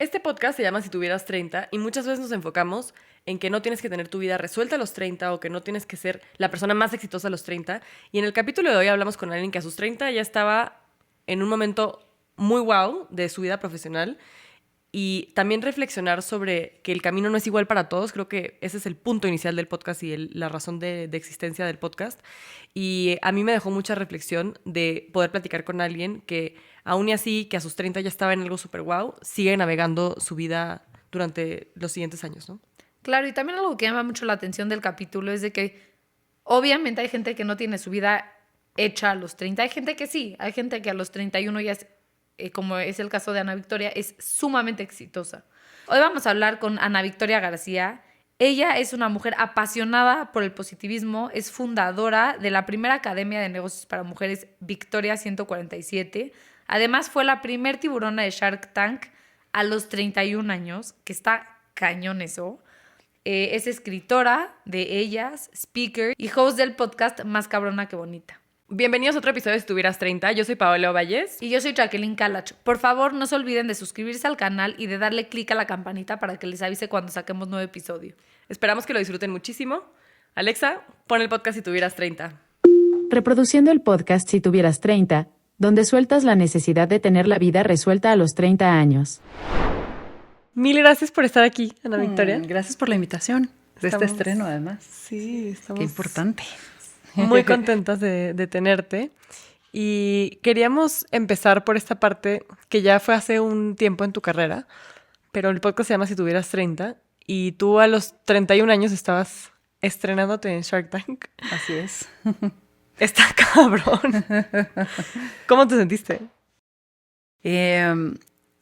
Este podcast se llama Si tuvieras 30 y muchas veces nos enfocamos en que no tienes que tener tu vida resuelta a los 30 o que no tienes que ser la persona más exitosa a los 30. Y en el capítulo de hoy hablamos con alguien que a sus 30 ya estaba en un momento muy wow de su vida profesional y también reflexionar sobre que el camino no es igual para todos. Creo que ese es el punto inicial del podcast y la razón de existencia del podcast. Y a mí me dejó mucha reflexión de poder platicar con alguien que, aún y así, que a sus 30 ya estaba en algo súper guau, sigue navegando su vida durante los siguientes años, ¿no? Claro, y también algo que llama mucho la atención del capítulo es de que obviamente hay gente que no tiene su vida hecha a los 30. Hay gente que sí, hay gente que a los 31 ya es, como es el caso de Ana Victoria, es sumamente exitosa. Hoy vamos a hablar con Ana Victoria García. Ella es una mujer apasionada por el positivismo, es fundadora de la primera academia de negocios para mujeres Victoria 147. Además fue la primer tiburona de Shark Tank a los 31 años, que está cañón eso. Es escritora de ellas, speaker y host del podcast Más Cabrona que Bonita. Bienvenidos a otro episodio de Si tuvieras 30. Yo soy Paola Valles. Y yo soy Jacqueline Kalach. Por favor, no se olviden de suscribirse al canal y de darle clic a la campanita para que les avise cuando saquemos nuevo episodio. Esperamos que lo disfruten muchísimo. Alexa, pon el podcast Si tuvieras 30. Reproduciendo el podcast Si tuvieras 30, donde sueltas la necesidad de tener la vida resuelta a los 30 años. Mil gracias por estar aquí, Ana Victoria. Gracias por la invitación de este estreno, además. Sí, estamos Qué importante. muy contentas de tenerte. Y queríamos empezar por esta parte que ya fue hace un tiempo en tu carrera, pero el podcast se llama Si tuvieras 30 y tú a los 31 años estabas estrenándote en Shark Tank. Así es. Está cabrón. ¿Cómo te sentiste?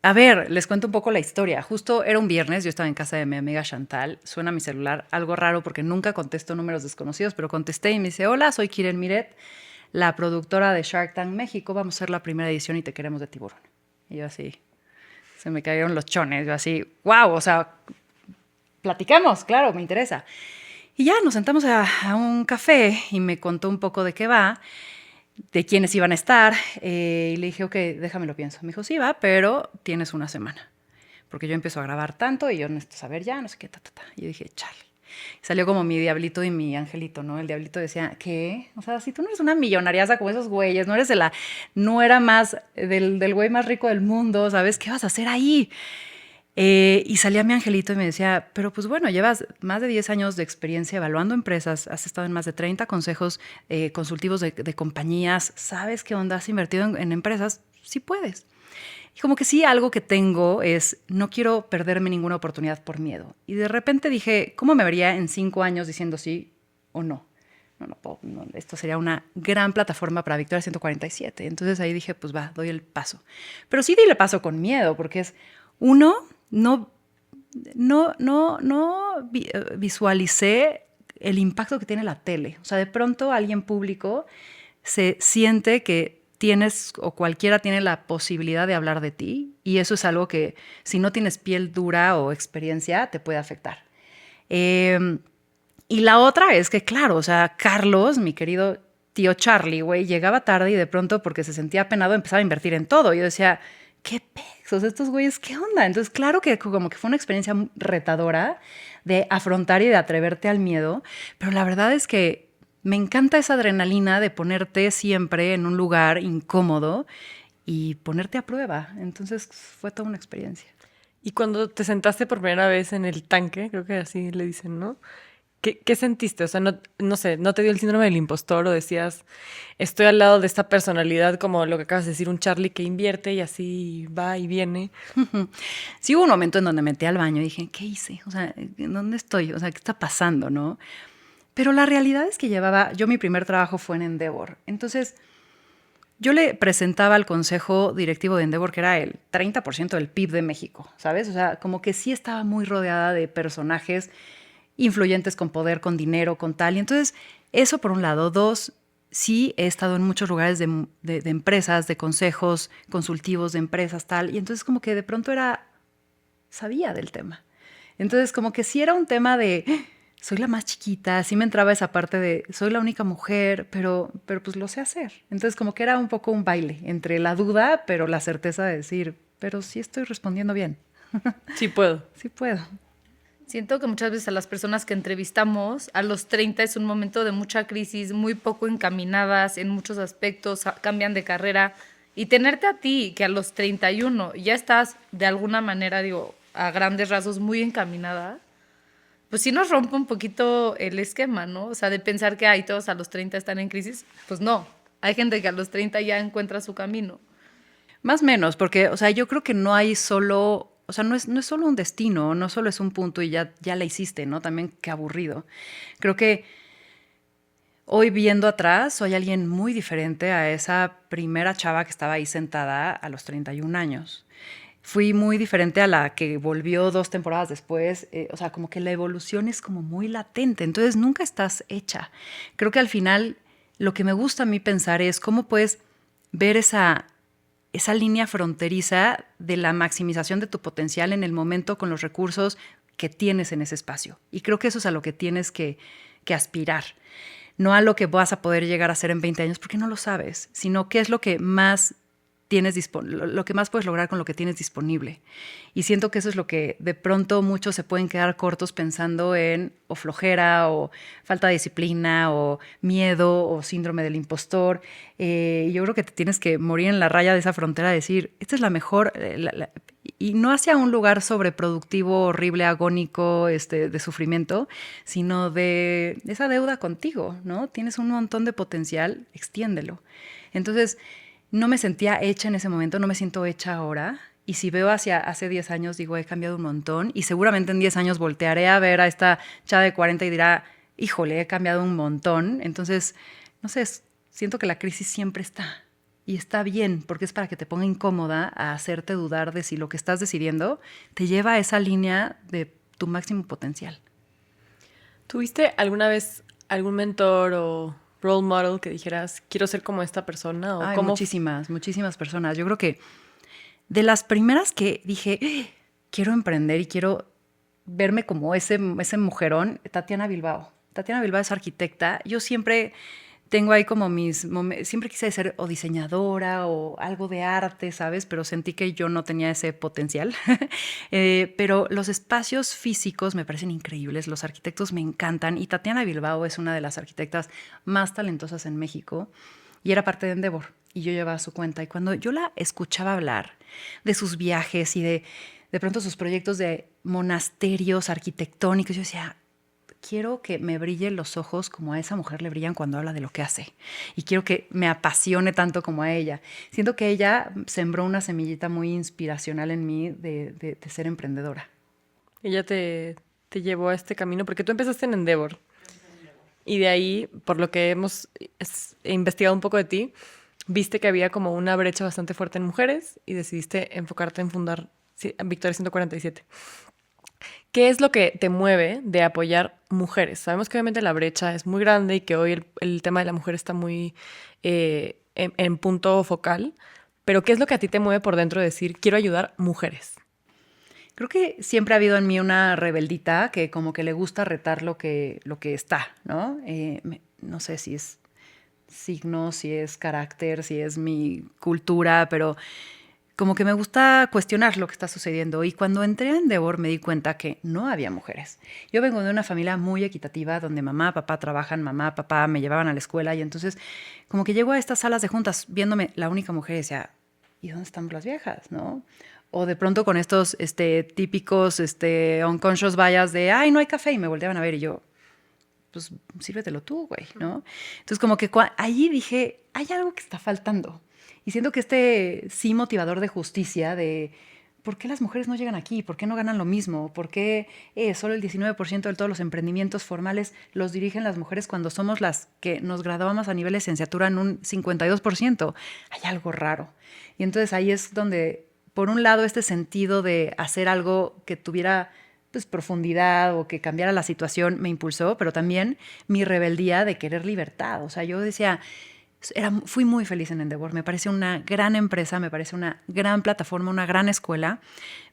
A ver, les cuento un poco la historia. Justo era un viernes, yo estaba en casa de mi amiga Chantal, suena mi celular, algo raro porque nunca contesto números desconocidos, pero contesté y me dice, hola, soy Kiren Miret, la productora de Shark Tank México, vamos a hacer la primera edición y te queremos de tiburón. Y yo así, se me cayeron los chones, yo así, wow, o sea, platicamos, claro, me interesa. Y ya nos sentamos a un café y me contó un poco de qué va, de quiénes iban a estar, y le dije, ok, déjame lo pienso. Me dijo, sí, va, pero tienes una semana, porque yo empiezo a grabar tanto y yo necesito saber ya, no sé qué, ta. Y yo dije, chale. Salió como mi diablito y mi angelito, ¿no? El diablito decía, ¿qué? O sea, si tú no eres una millonariaza como esos güeyes, no eres no era más del güey más rico del mundo, ¿sabes? ¿Qué vas a hacer ahí? Y salía mi angelito y me decía, pero pues bueno, llevas más de 10 años de experiencia evaluando empresas, has estado en más de 30 consejos consultivos de compañías, ¿sabes qué onda? ¿Has invertido en empresas? Sí puedes. Y como que sí, algo que tengo es, no quiero perderme ninguna oportunidad por miedo. Y de repente dije, ¿cómo me vería en 5 años diciendo sí o no? No, esto sería una gran plataforma para Victoria 147. Entonces ahí dije, pues va, doy el paso. Pero sí di el paso con miedo, porque es, uno, no visualicé el impacto que tiene la tele. O sea, de pronto alguien público se siente que tienes o cualquiera tiene la posibilidad de hablar de ti y eso es algo que si no tienes piel dura o experiencia te puede afectar. Y la otra es que, claro, o sea, Carlos, mi querido tío Charlie, güey, llegaba tarde y de pronto porque se sentía apenado empezaba a invertir en todo. Y yo decía, ¿qué pesos estos güeyes? ¿Qué onda? Entonces, claro que como que fue una experiencia retadora de afrontar y de atreverte al miedo, pero la verdad es que me encanta esa adrenalina de ponerte siempre en un lugar incómodo y ponerte a prueba. Entonces, fue toda una experiencia. Y cuando te sentaste por primera vez en el tanque, creo que así le dicen, ¿no? ¿Qué sentiste? O sea, no sé, ¿no te dio el síndrome del impostor o decías, estoy al lado de esta personalidad como lo que acabas de decir, un Charlie que invierte y así va y viene? Sí hubo un momento en donde me metí al baño y dije, ¿qué hice? O sea, ¿en dónde estoy? O sea, ¿qué está pasando, no? Pero la realidad es que yo mi primer trabajo fue en Endeavor. Entonces, yo le presentaba al consejo directivo de Endeavor, que era el 30% del PIB de México, ¿sabes? O sea, como que sí estaba muy rodeada de personajes influyentes con poder, con dinero, con tal. Y entonces, eso por un lado. Dos, sí he estado en muchos lugares de empresas, de consejos consultivos de empresas, tal. Y entonces como que de pronto sabía del tema. Entonces como que sí era un tema de, soy la más chiquita, sí me entraba esa parte de, soy la única mujer, pero pues lo sé hacer. Entonces como que era un poco un baile entre la duda, pero la certeza de decir, pero sí estoy respondiendo bien. Sí puedo. Sí puedo. Siento que muchas veces a las personas que entrevistamos a los 30 es un momento de mucha crisis, muy poco encaminadas en muchos aspectos, cambian de carrera. Y tenerte a ti, que a los 31 ya estás de alguna manera, digo, a grandes rasgos muy encaminada, pues sí nos rompe un poquito el esquema, ¿no? O sea, de pensar que hay todos a los 30 están en crisis, pues no. Hay gente que a los 30 ya encuentra su camino. Más o menos, porque, o sea, yo creo que no hay solo, o sea, no es solo un destino, no solo es un punto y ya la hiciste, ¿no? También qué aburrido. Creo que hoy viendo atrás, soy alguien muy diferente a esa primera chava que estaba ahí sentada a los 31 años. Fui muy diferente a la que volvió 2 temporadas después. O sea, como que la evolución es como muy latente, entonces nunca estás hecha. Creo que al final lo que me gusta a mí pensar es cómo puedes ver esa línea fronteriza de la maximización de tu potencial en el momento con los recursos que tienes en ese espacio. Y creo que eso es a lo que tienes que aspirar. No a lo que vas a poder llegar a hacer en 20 años, porque no lo sabes, sino qué es lo que más lo que más puedes lograr con lo que tienes disponible. Y siento que eso es lo que de pronto muchos se pueden quedar cortos pensando en o flojera o falta de disciplina o miedo o síndrome del impostor. Yo creo que te tienes que morir en la raya de esa frontera, decir, esta es la mejor, y no hacia un lugar sobreproductivo, horrible, agónico, de sufrimiento, sino de esa deuda contigo, ¿no? Tienes un montón de potencial, extiéndelo. Entonces, no me sentía hecha en ese momento, no me siento hecha ahora. Y si veo hacia hace 10 años, digo, he cambiado un montón. Y seguramente en 10 años voltearé a ver a esta chava de 40 y dirá, híjole, he cambiado un montón. Entonces, no sé, siento que la crisis siempre está. Y está bien, porque es para que te ponga incómoda a hacerte dudar de si lo que estás decidiendo te lleva a esa línea de tu máximo potencial. ¿Tuviste alguna vez algún mentor o role model que dijeras, quiero ser como esta persona? O Ay, cómo... muchísimas personas. Yo creo que de las primeras que dije, quiero emprender y quiero verme como ese mujerón, Tatiana Bilbao. Tatiana Bilbao es arquitecta. Yo siempre tengo ahí como siempre quise ser o diseñadora o algo de arte, ¿sabes? Pero sentí que yo no tenía ese potencial. Pero los espacios físicos me parecen increíbles, los arquitectos me encantan y Tatiana Bilbao es una de las arquitectas más talentosas en México y era parte de Endeavor y yo llevaba su cuenta. Y cuando yo la escuchaba hablar de sus viajes y de pronto sus proyectos de monasterios arquitectónicos, yo decía, quiero que me brillen los ojos como a esa mujer le brillan cuando habla de lo que hace. Y quiero que me apasione tanto como a ella. Siento que ella sembró una semillita muy inspiracional en mí de ser emprendedora. Ella te llevó a este camino, porque tú empezaste en Endeavor. Y de ahí, por lo que hemos investigado un poco de ti, viste que había como una brecha bastante fuerte en mujeres y decidiste enfocarte en fundar Victoria 147. ¿Qué es lo que te mueve de apoyar mujeres? Sabemos que obviamente la brecha es muy grande y que hoy el tema de la mujer está muy en punto focal, pero ¿qué es lo que a ti te mueve por dentro de decir, quiero ayudar mujeres? Creo que siempre ha habido en mí una rebeldita que como que le gusta retar lo que está, ¿no? No sé si es signo, si es carácter, si es mi cultura, pero como que me gusta cuestionar lo que está sucediendo. Y cuando entré a Endeavor me di cuenta que no había mujeres. Yo vengo de una familia muy equitativa donde mamá, papá trabajan, mamá, papá me llevaban a la escuela y entonces como que llego a estas salas de juntas viéndome la única mujer y decía, ¿y dónde están las viejas, no? O de pronto con estos típicos unconscious bias de, ay, no hay café, y me volteaban a ver y yo, pues sírvetelo tú, güey, ¿no? Entonces como que allí dije, hay algo que está faltando. Y siento que sí motivador de justicia, de ¿por qué las mujeres no llegan aquí? ¿Por qué no ganan lo mismo? ¿Por qué solo el 19% de todos los emprendimientos formales los dirigen las mujeres cuando somos las que nos graduamos a nivel de licenciatura en un 52%? Hay algo raro. Y entonces ahí es donde, por un lado, este sentido de hacer algo que tuviera pues profundidad o que cambiara la situación me impulsó, pero también mi rebeldía de querer libertad. O sea, yo decía, fui muy feliz en Endeavor, me parece una gran empresa, me parece una gran plataforma, una gran escuela,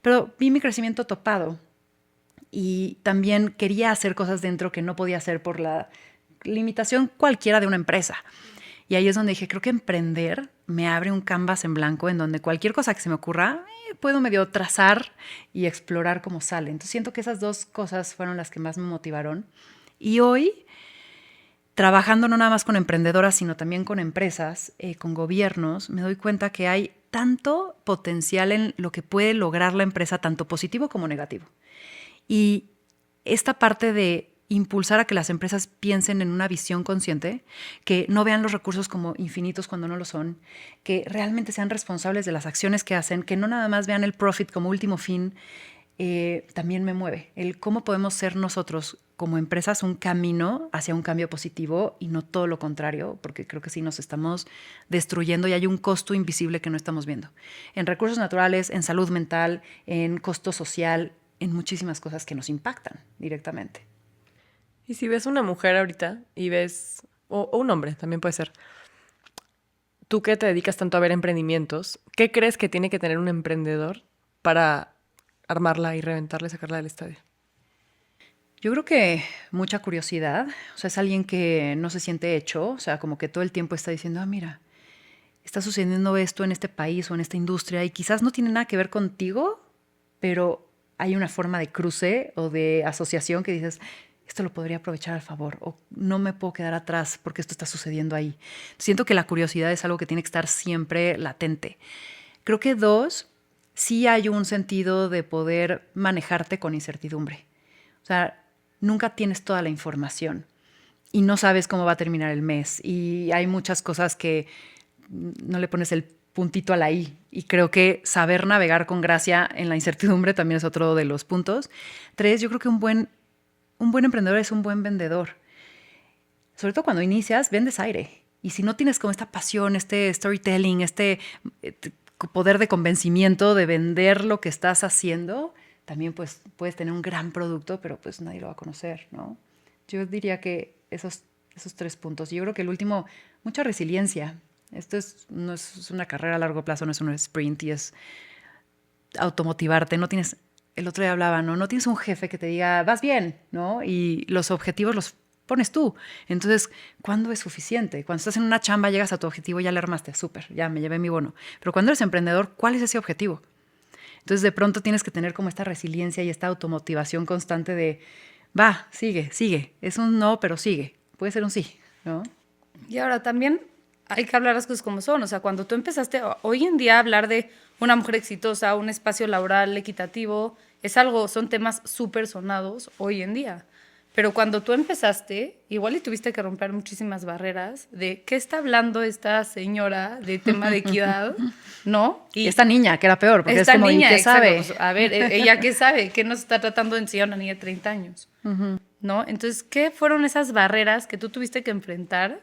pero vi mi crecimiento topado y también quería hacer cosas dentro que no podía hacer por la limitación cualquiera de una empresa. Y ahí es donde dije, creo que emprender me abre un canvas en blanco en donde cualquier cosa que se me ocurra, puedo medio trazar y explorar cómo sale. Entonces siento que esas dos cosas fueron las que más me motivaron. Y hoy, trabajando no nada más con emprendedoras, sino también con empresas, con gobiernos, me doy cuenta que hay tanto potencial en lo que puede lograr la empresa, tanto positivo como negativo. Y esta parte de impulsar a que las empresas piensen en una visión consciente, que no vean los recursos como infinitos cuando no lo son, que realmente sean responsables de las acciones que hacen, que no nada más vean el profit como último fin, también me mueve. El cómo podemos ser nosotros como empresas un camino hacia un cambio positivo y no todo lo contrario, porque creo que sí nos estamos destruyendo y hay un costo invisible que no estamos viendo. En recursos naturales, en salud mental, en costo social, en muchísimas cosas que nos impactan directamente. Y si ves una mujer ahorita y ves, o un hombre también puede ser, tú que te dedicas tanto a ver emprendimientos, ¿qué crees que tiene que tener un emprendedor para armarla y reventarla y sacarla del estadio? Yo creo que mucha curiosidad, o sea, es alguien que no se siente hecho, o sea, como que todo el tiempo está diciendo, mira, está sucediendo esto en este país o en esta industria y quizás no tiene nada que ver contigo, pero hay una forma de cruce o de asociación que dices, esto lo podría aprovechar al favor o no me puedo quedar atrás porque esto está sucediendo ahí. Siento que la curiosidad es algo que tiene que estar siempre latente. Creo que 2, sí hay un sentido de poder manejarte con incertidumbre. O sea, nunca tienes toda la información y no sabes cómo va a terminar el mes y hay muchas cosas que no le pones el puntito a la I y creo que saber navegar con gracia en la incertidumbre también es otro de los puntos. 3, yo creo que un buen emprendedor es un buen vendedor. Sobre todo cuando inicias, vendes aire. Y si no tienes como esta pasión, este storytelling, este poder de convencimiento de vender lo que estás haciendo, también pues puedes tener un gran producto, pero pues nadie lo va a conocer, ¿no? Yo diría que esos 3 puntos. Yo creo que el último, mucha resiliencia. Esto no es una carrera a largo plazo, no es un sprint y es automotivarte. No tienes, el otro día hablaba, no tienes un jefe que te diga, vas bien, ¿no? Y los objetivos los pones tú. Entonces, ¿cuándo es suficiente? Cuando estás en una chamba, llegas a tu objetivo, ya le armaste, súper, ya me llevé mi bono. Pero cuando eres emprendedor, ¿cuál es ese objetivo? Entonces, de pronto tienes que tener como esta resiliencia y esta automotivación constante de, va, sigue. Es un no, pero sigue. Puede ser un sí, ¿no? Y ahora también hay que hablar las cosas como son. O sea, cuando tú empezaste, hoy en día hablar de una mujer exitosa, un espacio laboral equitativo, son temas súper sonados hoy en día. Pero cuando tú empezaste, igual y tuviste que romper muchísimas barreras de qué está hablando esta señora de tema de equidad, ¿no? Y esta niña, que era peor, porque esta es como, niña, ¿y qué sabe? Pues, a ver, ¿ella qué sabe? ¿Qué nos está tratando de enseñar una niña de 30 años? ¿No? Entonces, ¿qué fueron esas barreras que tú tuviste que enfrentar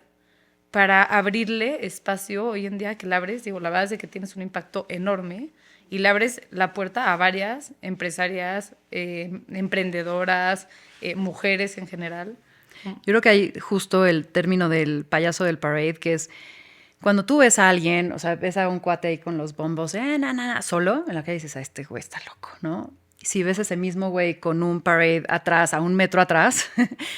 para abrirle espacio hoy en día que le abres? Digo, la verdad es de que tienes un impacto enorme y le abres la puerta a varias empresarias, emprendedoras, mujeres en general. Yo creo que hay justo el término del payaso del parade, que es cuando tú ves a alguien, o sea, ves a un cuate ahí con los bombos, solo, en la calle dices, este güey está loco, ¿no? Y si ves a ese mismo güey con un parade atrás, a 1 metro atrás,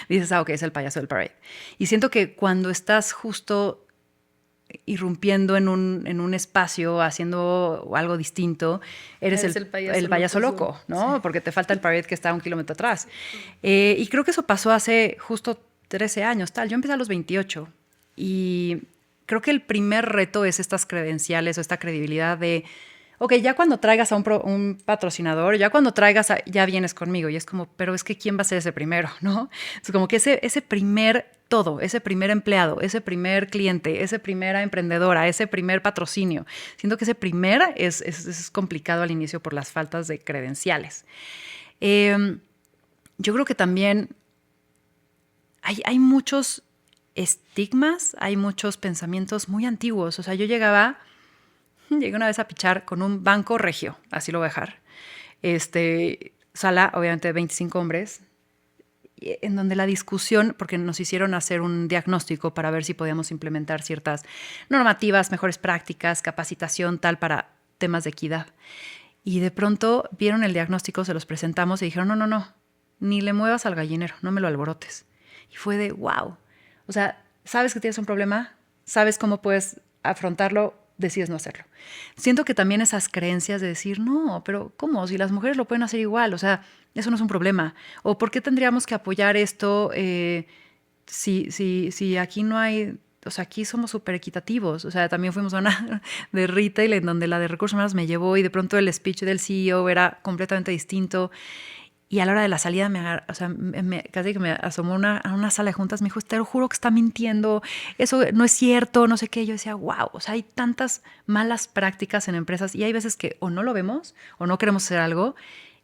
dices, ok, es el payaso del parade. Y siento que cuando estás justo irrumpiendo en un espacio, haciendo algo distinto, eres el payaso loco, ¿no? Sí. Porque te falta el parade que está a 1 kilómetro atrás. Y creo que eso pasó hace justo 13 años, tal. Yo empecé a los 28 y creo que el primer reto es estas credenciales o esta credibilidad de, ok, ya cuando traigas a un patrocinador, ya cuando traigas ya vienes conmigo. Y es como, pero es que ¿quién va a ser ese primero, no? Es como que ese primer todo, ese primer empleado, ese primer cliente, esa primera emprendedora, ese primer patrocinio. Siento que ese primer es complicado al inicio por las faltas de credenciales. Yo creo que también hay muchos estigmas, hay muchos pensamientos muy antiguos. O sea, yo llegué una vez a pichar con un banco regio, así lo voy a dejar. Sala, obviamente, 25 hombres, en donde la discusión, porque nos hicieron hacer un diagnóstico para ver si podíamos implementar ciertas normativas, mejores prácticas, capacitación, tal, para temas de equidad. Y de pronto vieron el diagnóstico, se los presentamos y dijeron, no, ni le muevas al gallinero, no me lo alborotes. Y fue de, wow. O sea, sabes que tienes un problema, sabes cómo puedes afrontarlo, decides no hacerlo. Siento que también esas creencias de decir, no, pero ¿cómo? Si las mujeres lo pueden hacer igual, o sea, eso no es un problema. ¿O por qué tendríamos que apoyar esto si aquí no hay, o sea, aquí somos súper equitativos? O sea, también fuimos a una de retail en donde la de recursos humanos me llevó y de pronto el speech del CEO era completamente distinto. Y a la hora de la salida, casi que me asomó a una sala de juntas, me dijo, te lo juro que está mintiendo, eso no es cierto, no sé qué. Yo decía, wow, o sea, hay tantas malas prácticas en empresas y hay veces que o no lo vemos o no queremos hacer algo.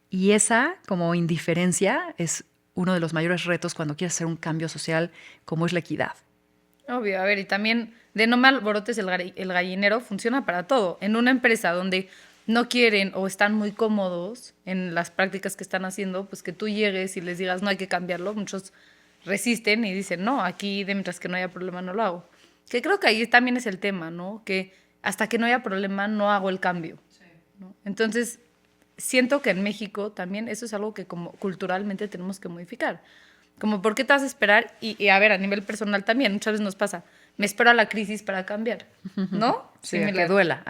Y esa como indiferencia es uno de los mayores retos cuando quieres hacer un cambio social como es la equidad. Obvio, a ver, y también de no me alborotes el gallinero funciona para todo. En una empresa donde no quieren o están muy cómodos en las prácticas que están haciendo, pues que tú llegues y les digas no hay que cambiarlo, muchos resisten y dicen no, aquí de mientras que no haya problema no lo hago. Que creo que ahí también es el tema, ¿no? Que hasta que no haya problema no hago el cambio. Sí. ¿No? Entonces, siento que en México también eso es algo que como culturalmente tenemos que modificar. Como, ¿por qué te vas a esperar? Y a ver, a nivel personal también, muchas veces nos pasa, me espero a la crisis para cambiar, ¿no? Sí, a que duela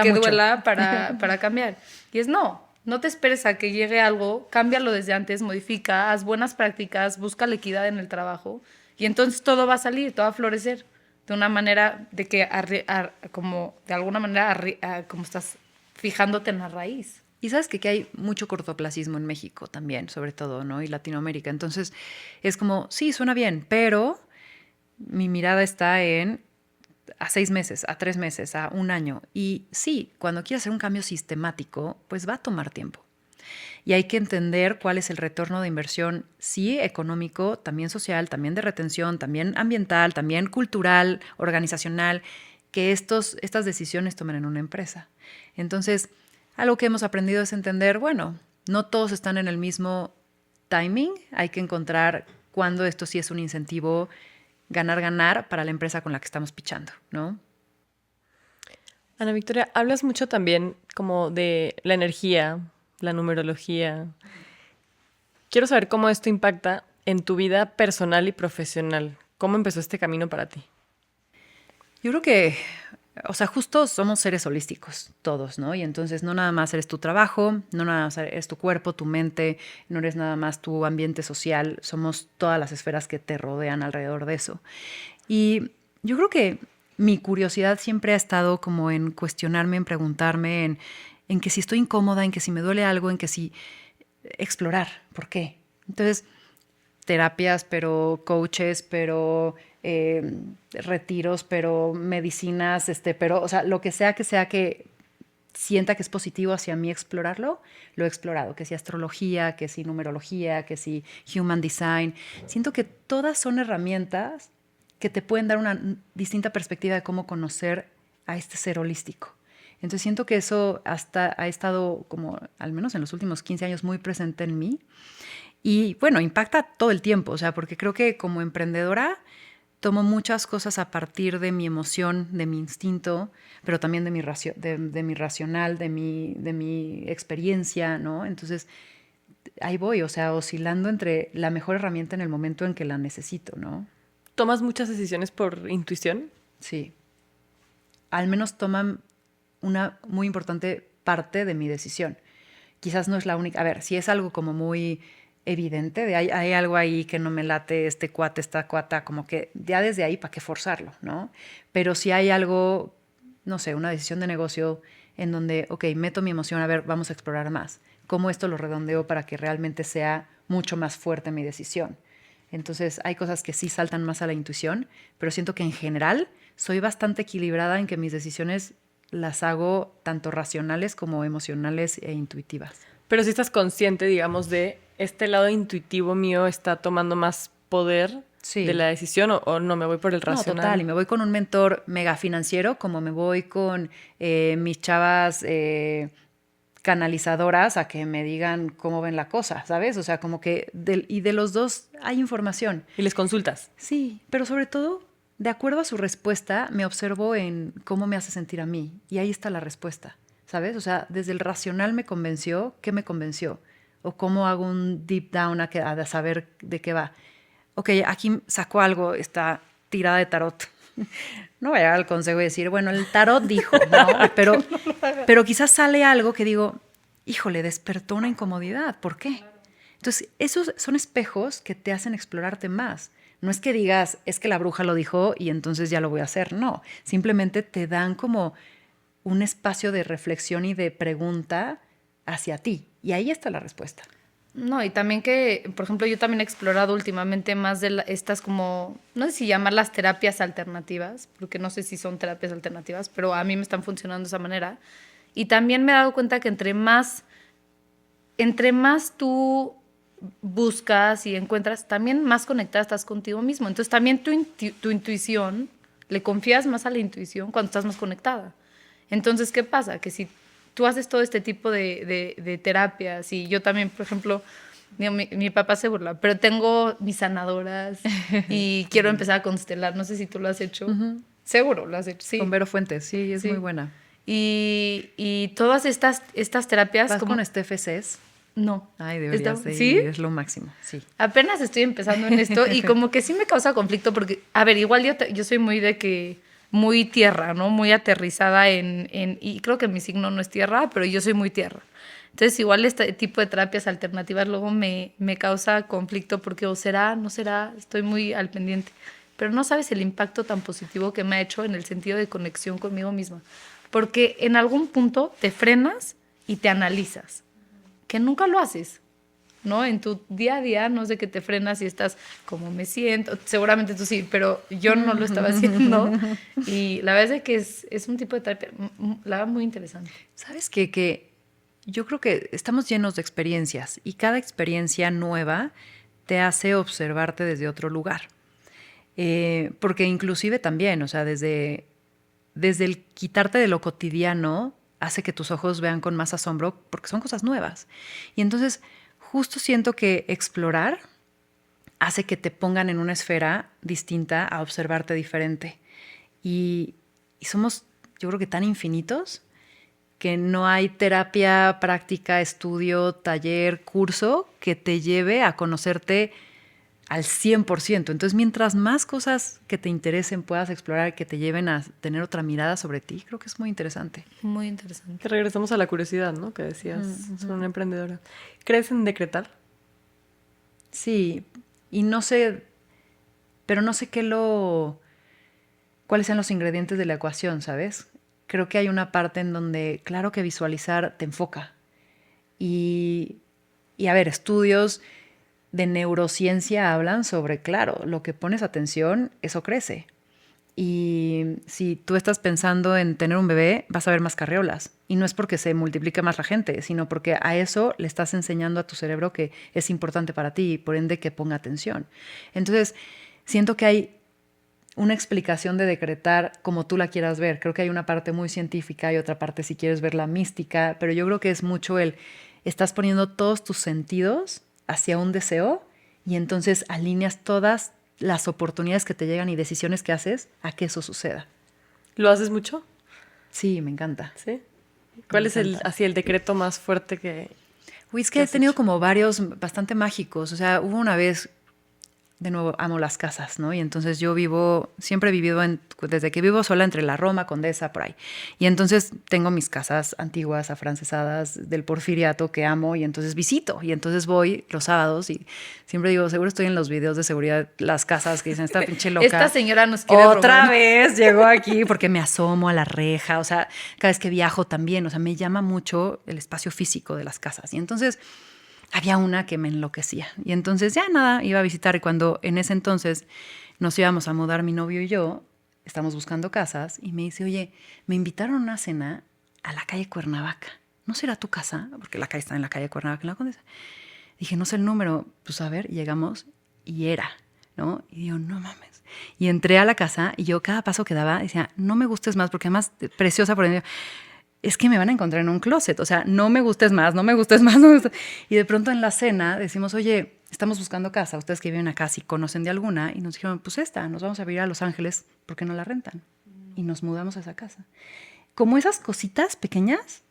mucho. Duela para cambiar. Y es no te esperes a que llegue algo, cámbialo desde antes, modifica, haz buenas prácticas, busca la equidad en el trabajo y entonces todo va a salir, todo va a florecer de una manera de que, como de alguna manera, como estás fijándote en la raíz. Y sabes que hay mucho cortoplacismo en México también, sobre todo, ¿no? Y Latinoamérica. Entonces, es como, sí, suena bien, pero mi mirada está a 6 meses, a 3 meses, a 1 año. Y sí, cuando quieres hacer un cambio sistemático, pues va a tomar tiempo. Y hay que entender cuál es el retorno de inversión, sí, económico, también social, también de retención, también ambiental, también cultural, organizacional, que estas decisiones tomen en una empresa. Entonces, algo que hemos aprendido es entender, bueno, no todos están en el mismo timing, hay que encontrar cuándo esto sí es un incentivo ganar para la empresa con la que estamos pitchando, ¿no? Ana Victoria, hablas mucho también como de la energía, la numerología. Quiero saber cómo esto impacta en tu vida personal y profesional. ¿Cómo empezó este camino para ti? Yo creo que, o sea, justo somos seres holísticos, todos, ¿no? Y entonces no nada más eres tu trabajo, no nada más eres tu cuerpo, tu mente, no eres nada más tu ambiente social, somos todas las esferas que te rodean alrededor de eso. Y yo creo que mi curiosidad siempre ha estado como en cuestionarme, en preguntarme, en que si estoy incómoda, en que si me duele algo, en que si explorar, ¿por qué? Entonces, terapias, pero coaches, pero retiros, pero medicinas, pero, o sea, lo que sea que sienta que es positivo hacia mí explorarlo, lo he explorado, que si astrología, que si numerología, que si human design. Siento que todas son herramientas que te pueden dar una distinta perspectiva de cómo conocer a este ser holístico. Entonces siento que eso ha estado como, al menos en los últimos 15 años, muy presente en mí. Y bueno, impacta todo el tiempo, o sea, porque creo que como emprendedora tomo muchas cosas a partir de mi emoción, de mi instinto, pero también de mi racional, de mi experiencia, ¿no? Entonces, ahí voy, o sea, oscilando entre la mejor herramienta en el momento en que la necesito, ¿no? ¿Tomas muchas decisiones por intuición? Sí. Al menos toman una muy importante parte de mi decisión. Quizás no es la única. A ver, si es algo como muy evidente, hay algo ahí que no me late, este cuate, esta cuata, como que ya desde ahí, ¿para qué forzarlo, no? Pero si hay algo, no sé, una decisión de negocio en donde, ok, meto mi emoción, a ver, vamos a explorar más. ¿Cómo esto lo redondeo para que realmente sea mucho más fuerte mi decisión? Entonces, hay cosas que sí saltan más a la intuición, pero siento que en general soy bastante equilibrada en que mis decisiones las hago tanto racionales como emocionales e intuitivas. Pero si estás consciente, digamos, de este lado intuitivo mío está tomando más poder de la decisión o no, me voy por el racional. No, total, y me voy con un mentor mega financiero como me voy con mis chavas canalizadoras a que me digan cómo ven la cosa, ¿sabes? O sea, como que de los dos hay información. ¿Y les consultas? Sí, pero sobre todo, de acuerdo a su respuesta, me observo en cómo me hace sentir a mí. Y ahí está la respuesta, ¿sabes? O sea, desde el racional me convenció, ¿qué me convenció? O cómo hago un deep down a saber de qué va. Ok, aquí sacó algo, esta tirada de tarot. No voy a dar el consejo y decir, bueno, el tarot dijo, ¿no? Pero quizás sale algo que digo, híjole, despertó una incomodidad. ¿Por qué? Entonces, esos son espejos que te hacen explorarte más. No es que digas, es que la bruja lo dijo y entonces ya lo voy a hacer. No, simplemente te dan como un espacio de reflexión y de pregunta hacia ti. Y ahí está la respuesta. No, y también que, por ejemplo, yo también he explorado últimamente más de estas como, no sé si llamarlas terapias alternativas, porque no sé si son terapias alternativas, pero a mí me están funcionando de esa manera. Y también me he dado cuenta que entre más tú buscas y encuentras, también más conectada estás contigo mismo. Entonces también tu intuición, le confías más a la intuición cuando estás más conectada. Entonces, ¿qué pasa? Que si tú haces todo este tipo de terapias y yo también, por ejemplo, mi papá se burla, pero tengo mis sanadoras y quiero empezar a constelar. No sé si tú lo has hecho. Seguro lo has hecho, sí. Con Vero Fuentes, sí, es Sí. muy buena. Y todas estas terapias... ¿Vas como con Steph Cés? No. Ay, deberías de ir, ¿Sí? es lo máximo, sí. Apenas estoy empezando en esto y como que sí me causa conflicto porque, a ver, igual yo soy muy de que, muy tierra, ¿no? Muy aterrizada y creo que mi signo no es tierra, pero yo soy muy tierra. Entonces igual este tipo de terapias alternativas luego me causa conflicto porque o será, no será, estoy muy al pendiente. Pero no sabes el impacto tan positivo que me ha hecho en el sentido de conexión conmigo misma. Porque en algún punto te frenas y te analizas, que nunca lo haces. ¿No? En tu día a día, no sé, que te frenas y estás como me siento, seguramente tú sí, pero yo no lo estaba haciendo y la verdad es que es un tipo de terapia, la verdad, muy interesante. ¿Sabes qué? Que yo creo que estamos llenos de experiencias y cada experiencia nueva te hace observarte desde otro lugar. Porque inclusive también, o sea, desde el quitarte de lo cotidiano hace que tus ojos vean con más asombro porque son cosas nuevas. Y entonces justo siento que explorar hace que te pongan en una esfera distinta a observarte diferente. Y somos, yo creo que tan infinitos que no hay terapia, práctica, estudio, taller, curso que te lleve a conocerte al 100%. Entonces, mientras más cosas que te interesen puedas explorar, que te lleven a tener otra mirada sobre ti, creo que es muy interesante. Muy interesante. Que regresamos a la curiosidad, ¿no? Que decías, ser una emprendedora. ¿Crees en decretar? Sí, y no sé, pero no sé cuáles sean los ingredientes de la ecuación, ¿sabes? Creo que hay una parte en donde, claro que visualizar te enfoca. Y a ver, estudios de neurociencia hablan sobre, claro, lo que pones atención, eso crece. Y si tú estás pensando en tener un bebé, vas a ver más carriolas. Y no es porque se multiplique más la gente, sino porque a eso le estás enseñando a tu cerebro que es importante para ti y por ende que ponga atención. Entonces, siento que hay una explicación de decretar como tú la quieras ver. Creo que hay una parte muy científica y otra parte si quieres ver la mística, pero yo creo que es mucho estás poniendo todos tus sentidos hacia un deseo y entonces alineas todas las oportunidades que te llegan y decisiones que haces a que eso suceda. ¿Lo haces mucho? Sí, me encanta. ¿Sí? ¿Cuál es encanta. así el decreto más fuerte que... Uy, es que he tenido como varios bastante mágicos. O sea, hubo una vez, de nuevo, amo las casas, ¿no? Y entonces yo siempre he vivido, desde que vivo sola entre la Roma, Condesa, por ahí. Y entonces tengo mis casas antiguas, afrancesadas, del Porfiriato, que amo, y entonces visito. Y entonces voy los sábados y siempre digo, seguro estoy en los videos de seguridad, las casas que dicen, esta pinche loca. Esta señora nos quiere Otra robar. vez llegó aquí porque me asomo a la reja. O sea, cada vez que viajo también, o sea, me llama mucho el espacio físico de las casas. Y entonces había una que me enloquecía. Y entonces ya nada, iba a visitar. Y cuando en ese entonces nos íbamos a mudar mi novio y yo, estamos buscando casas, y me dice, oye, me invitaron a una cena a la calle Cuernavaca. ¿No será tu casa? Porque la calle está en la calle Cuernavaca, en la Condesa. Dije, no sé el número. Pues a ver, llegamos y era, ¿no? Y digo, no mames. Y entré a la casa y yo cada paso que daba decía, no me gustes más, porque además preciosa por dentro. Es que me van a encontrar en un closet, o sea, no me gustes más, no me gustes más. No me gustes. Y de pronto en la cena decimos, oye, estamos buscando casa, ustedes que viven acá, si conocen de alguna, y nos dijeron, pues nos vamos a vivir a Los Ángeles, ¿por qué no la rentan? Y nos mudamos a esa casa. Como esas cositas pequeñas,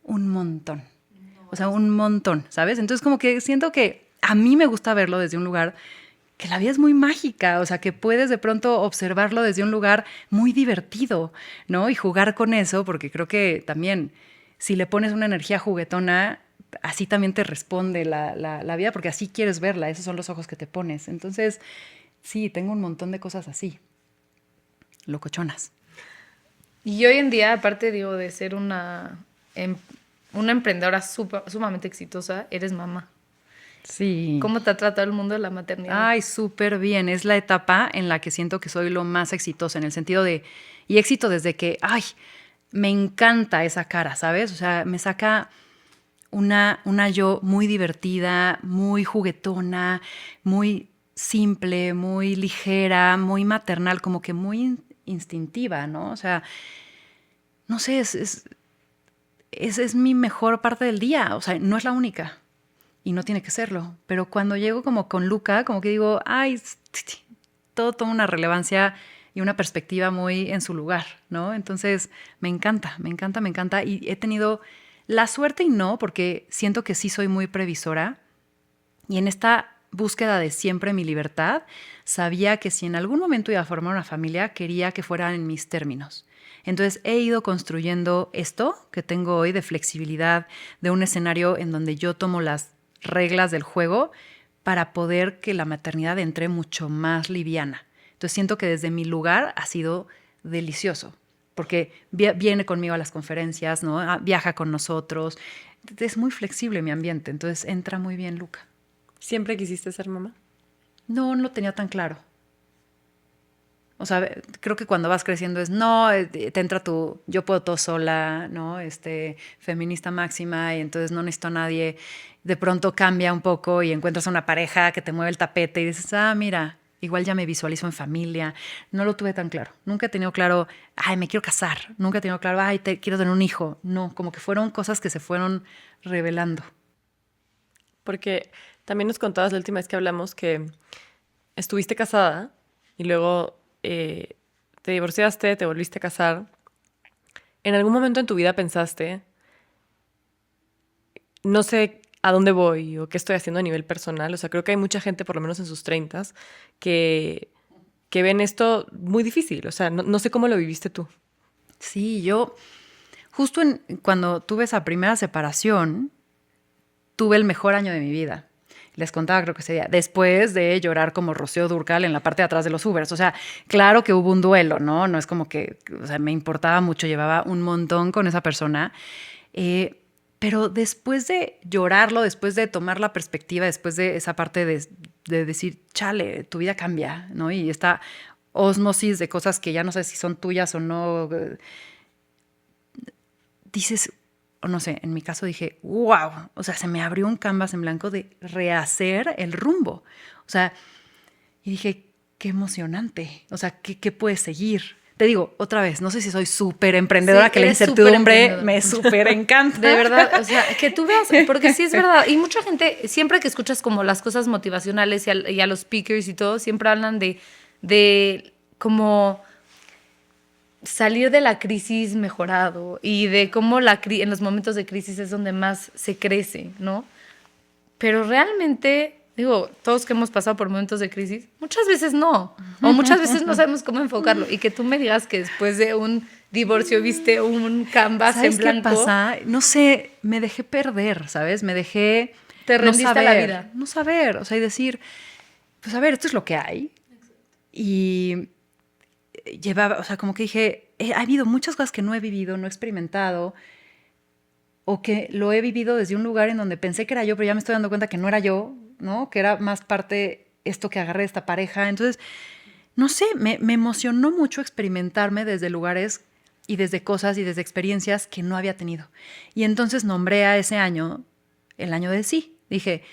un montón. O sea, un montón, ¿sabes? Entonces como que siento que a mí me gusta verlo desde un lugar que la vida es muy mágica, o sea, que puedes de pronto observarlo desde un lugar muy divertido, ¿no? Y jugar con eso, porque creo que también si le pones una energía juguetona, así también te responde la vida, porque así quieres verla, esos son los ojos que te pones. Entonces, sí, tengo un montón de cosas así, locochonas. Y hoy en día, aparte, digo, de ser una emprendedora sumamente exitosa, eres mamá. Sí. ¿Cómo te ha tratado el mundo de la maternidad? Ay, súper bien. Es la etapa en la que siento que soy lo más exitosa, en el sentido de, y éxito desde que, ay, me encanta esa cara, ¿sabes? O sea, me saca una yo muy divertida, muy juguetona, muy simple, muy ligera, muy maternal, como que muy instintiva, ¿no? O sea, no sé, es mi mejor parte del día. O sea, no es la única. Y no tiene que serlo. Pero cuando llego como con Luca, como que digo, ay, todo toma una relevancia y una perspectiva muy en su lugar, ¿no? Entonces, me encanta, me encanta, me encanta. Y he tenido la suerte y no, porque siento que sí soy muy previsora. Y en esta búsqueda de siempre mi libertad, sabía que si en algún momento iba a formar una familia, quería que fuera en mis términos. Entonces he ido construyendo esto que tengo hoy de flexibilidad, de un escenario en donde yo tomo las reglas del juego para poder que la maternidad entre mucho más liviana. Entonces siento que desde mi lugar ha sido delicioso, porque viene conmigo a las conferencias, ¿no? Viaja con nosotros. Es muy flexible mi ambiente, entonces entra muy bien Luca. ¿Siempre quisiste ser mamá? No lo tenía tan claro. O sea, creo que cuando vas creciendo es, no, te entra tu, yo puedo todo sola, ¿no? Feminista máxima, y entonces no necesito a nadie. De pronto cambia un poco y encuentras a una pareja que te mueve el tapete y dices, ah, mira, igual ya me visualizo en familia. No lo tuve tan claro. Nunca he tenido claro, ay, me quiero casar. Nunca he tenido claro, ay, quiero tener un hijo. No, como que fueron cosas que se fueron revelando. Porque también nos contabas la última vez que hablamos que estuviste casada y luego te divorciaste, te volviste a casar. ¿En algún momento en tu vida pensaste, no sé a dónde voy o qué estoy haciendo a nivel personal? O sea, creo que hay mucha gente, por lo menos en sus 30s, que ven esto muy difícil. O sea, no sé cómo lo viviste tú. Sí, yo justo cuando tuve esa primera separación, tuve el mejor año de mi vida. Les contaba, creo que ese día, después de llorar como Rocío Dúrcal en la parte de atrás de los Ubers. O sea, claro que hubo un duelo, ¿no? No es como que, o sea, me importaba mucho, llevaba un montón con esa persona. Pero después de llorarlo, después de tomar la perspectiva, después de esa parte de decir, chale, tu vida cambia, ¿no? Y esta ósmosis de cosas que ya no sé si son tuyas o no, dices, o no sé, en mi caso dije, wow, o sea, se me abrió un canvas en blanco de rehacer el rumbo. O sea, y dije, qué emocionante, o sea, ¿qué puedes seguir? Te digo, otra vez, no sé si soy súper emprendedora, sí, que la incertidumbre me súper encanta. De verdad, o sea, que tú veas, porque sí es verdad. Y mucha gente, siempre que escuchas como las cosas motivacionales y a los speakers y todo, siempre hablan de como salir de la crisis mejorado y de cómo en los momentos de crisis es donde más se crece, ¿no? Pero realmente, digo, todos que hemos pasado por momentos de crisis, muchas veces no, o muchas veces no sabemos cómo enfocarlo. Y que tú me digas que después de un divorcio viste un canvas en blanco. ¿Sabes qué pasa? No sé, me dejé perder, ¿sabes? Me dejé te rendiste a la vida. No saber, o sea, y decir, pues a ver, esto es lo que hay. Y llevaba, o sea, como que dije, ha habido muchas cosas que no he vivido, no he experimentado, o que lo he vivido desde un lugar en donde pensé que era yo, pero ya me estoy dando cuenta que no era yo, ¿no? Que era más parte esto que agarré de esta pareja. Entonces, no sé, me emocionó mucho experimentarme desde lugares y desde cosas y desde experiencias que no había tenido. Y entonces nombré a ese año el año de sí. Dije,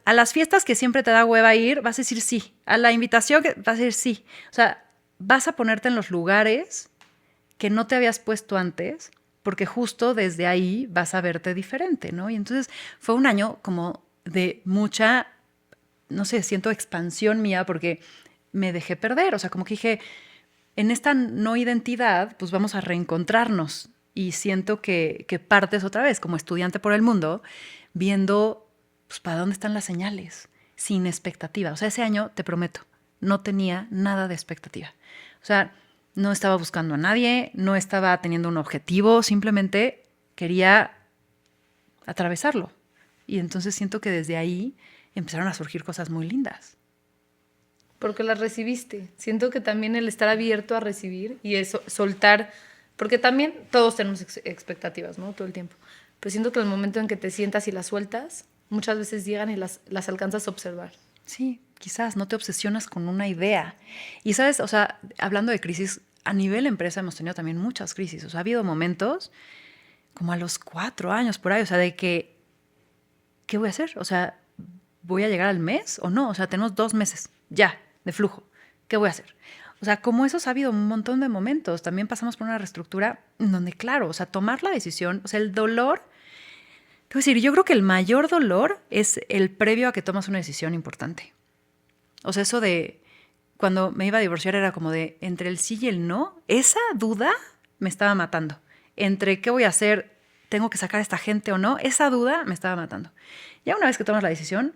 a las fiestas que siempre te da hueva ir, vas a decir sí. A la invitación vas a decir sí. O sea, vas a ponerte en los lugares que no te habías puesto antes, porque justo desde ahí vas a verte diferente, ¿no? Y entonces fue un año como de mucha, no sé, siento expansión mía porque me dejé perder. O sea, como que dije, en esta no identidad, pues vamos a reencontrarnos. Y siento que partes otra vez como estudiante por el mundo, viendo, pues, para dónde están las señales. sin expectativa. O sea, ese año, te prometo, no tenía nada de expectativa. O sea, no estaba buscando a nadie, no estaba teniendo un objetivo, simplemente quería atravesarlo. Y entonces siento que desde ahí empezaron a surgir cosas muy lindas. Porque las recibiste. Siento que también el estar abierto a recibir y eso, soltar, porque también todos tenemos expectativas, ¿no? Todo el tiempo. Pero siento que el momento en que te sientas y las sueltas, muchas veces llegan y las alcanzas a observar. Sí, quizás no te obsesionas con una idea. Y sabes, o sea, hablando de crisis, a nivel empresa hemos tenido también muchas crisis. O sea, ha habido momentos como a los 4 años por ahí, o sea, de que, ¿qué voy a hacer? O sea, ¿voy a llegar al mes o no? O sea, tenemos 2 meses ya de flujo. ¿Qué voy a hacer? O sea, como esos ha habido un montón de momentos. También pasamos por una reestructura donde, claro, o sea, tomar la decisión, o sea, el dolor. Te voy a decir, yo creo que el mayor dolor es el previo a que tomas una decisión importante. O sea, eso de cuando me iba a divorciar era como de entre el sí y el no. Esa duda me estaba matando. Entre qué voy a hacer, tengo que sacar a esta gente o no, esa duda me estaba matando. Ya una vez que tomas la decisión,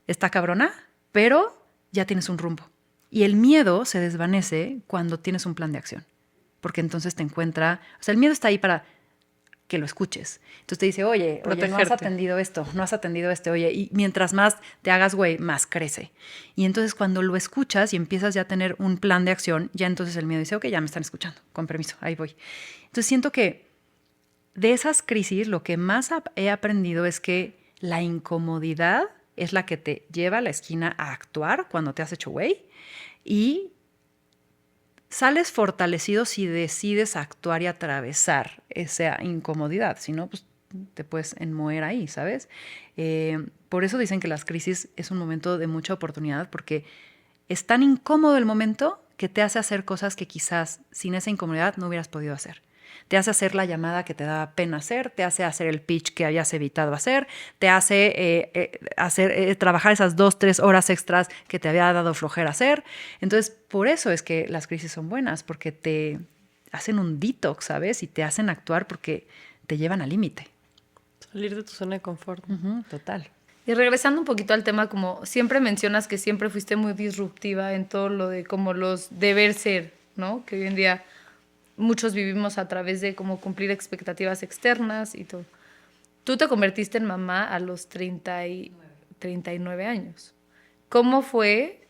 está cabrona, pero ya tienes un rumbo. Y el miedo se desvanece cuando tienes un plan de acción. Porque entonces te encuentra, o sea, el miedo está ahí para que lo escuches. Entonces te dice, oye, no has atendido esto, no has atendido oye, y mientras más te hagas güey, más crece. Y entonces cuando lo escuchas y empiezas ya a tener un plan de acción, ya entonces el miedo dice, ok, ya me están escuchando, con permiso, ahí voy. Entonces siento que de esas crisis lo que más he aprendido es que la incomodidad es la que te lleva a la esquina a actuar cuando te has hecho güey y sales fortalecido si decides actuar y atravesar esa incomodidad. Si no, pues te puedes enmoher ahí, ¿sabes? Por eso dicen que las crisis es un momento de mucha oportunidad porque es tan incómodo el momento que te hace hacer cosas que quizás sin esa incomodidad no hubieras podido hacer. Te hace hacer la llamada que te daba pena hacer, te hace hacer el pitch que habías evitado hacer, te hace trabajar esas 2-3 horas extras que te había dado flojera hacer. Entonces, por eso es que las crisis son buenas, porque te hacen un detox, ¿sabes? Y te hacen actuar porque te llevan al límite. Salir de tu zona de confort. Total. Y regresando un poquito al tema, como siempre mencionas que siempre fuiste muy disruptiva en todo lo de como los deber ser, ¿no? Que hoy en día muchos vivimos a través de como cumplir expectativas externas y todo. Tú te convertiste en mamá a los 39 años. ¿Cómo fue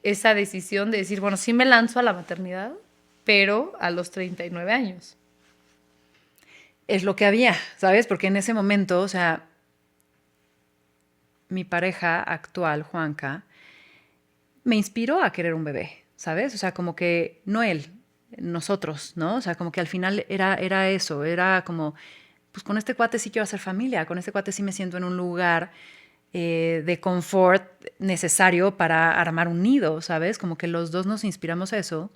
esa decisión de decir, bueno, sí me lanzo a la maternidad, pero a los 39 años? Es lo que había, ¿sabes? Porque en ese momento, o sea, mi pareja actual, Juanca, me inspiró a querer un bebé, ¿sabes? O sea, como que no él, nosotros, ¿no? O sea, como que al final era eso, era como, pues con este cuate sí quiero hacer familia, con este cuate sí me siento en un lugar de confort necesario para armar un nido, ¿sabes? Como que los dos nos inspiramos a eso.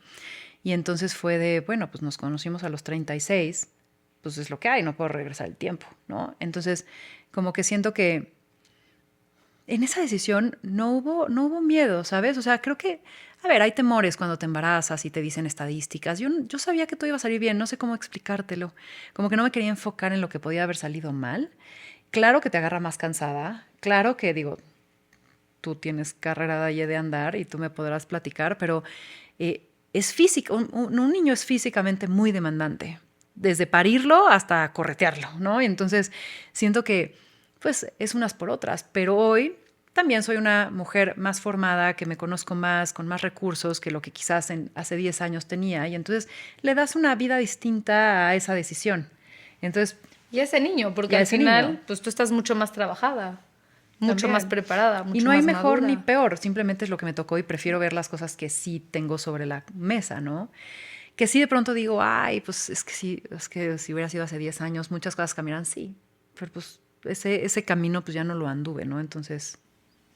Y entonces fue de, bueno, pues nos conocimos a los 36, pues es lo que hay, no puedo regresar el tiempo, ¿no? Entonces, como que siento que en esa decisión no hubo miedo, ¿sabes? O sea, creo que, a ver, hay temores cuando te embarazas y te dicen estadísticas. Yo sabía que todo iba a salir bien, no sé cómo explicártelo. Como que no me quería enfocar en lo que podía haber salido mal. Claro que te agarra más cansada, claro que, digo, tú tienes carrera de andar y tú me podrás platicar, pero es físico, un niño es físicamente muy demandante, desde parirlo hasta corretearlo, ¿no? Y entonces siento que pues es unas por otras, pero hoy también soy una mujer más formada, que me conozco más, con más recursos que lo que quizás hace 10 años tenía, y entonces le das una vida distinta a esa decisión. Entonces, y a ese niño, porque al final pues tú estás mucho más trabajada, mucho más preparada, mucho más madura. Y no hay mejor ni peor, simplemente es lo que me tocó y prefiero ver las cosas que sí tengo sobre la mesa, ¿no? Que sí de pronto digo, ay, pues es que si hubiera sido hace 10 años muchas cosas cambiarán, sí, pero pues ese camino pues ya no lo anduve, ¿no? Entonces...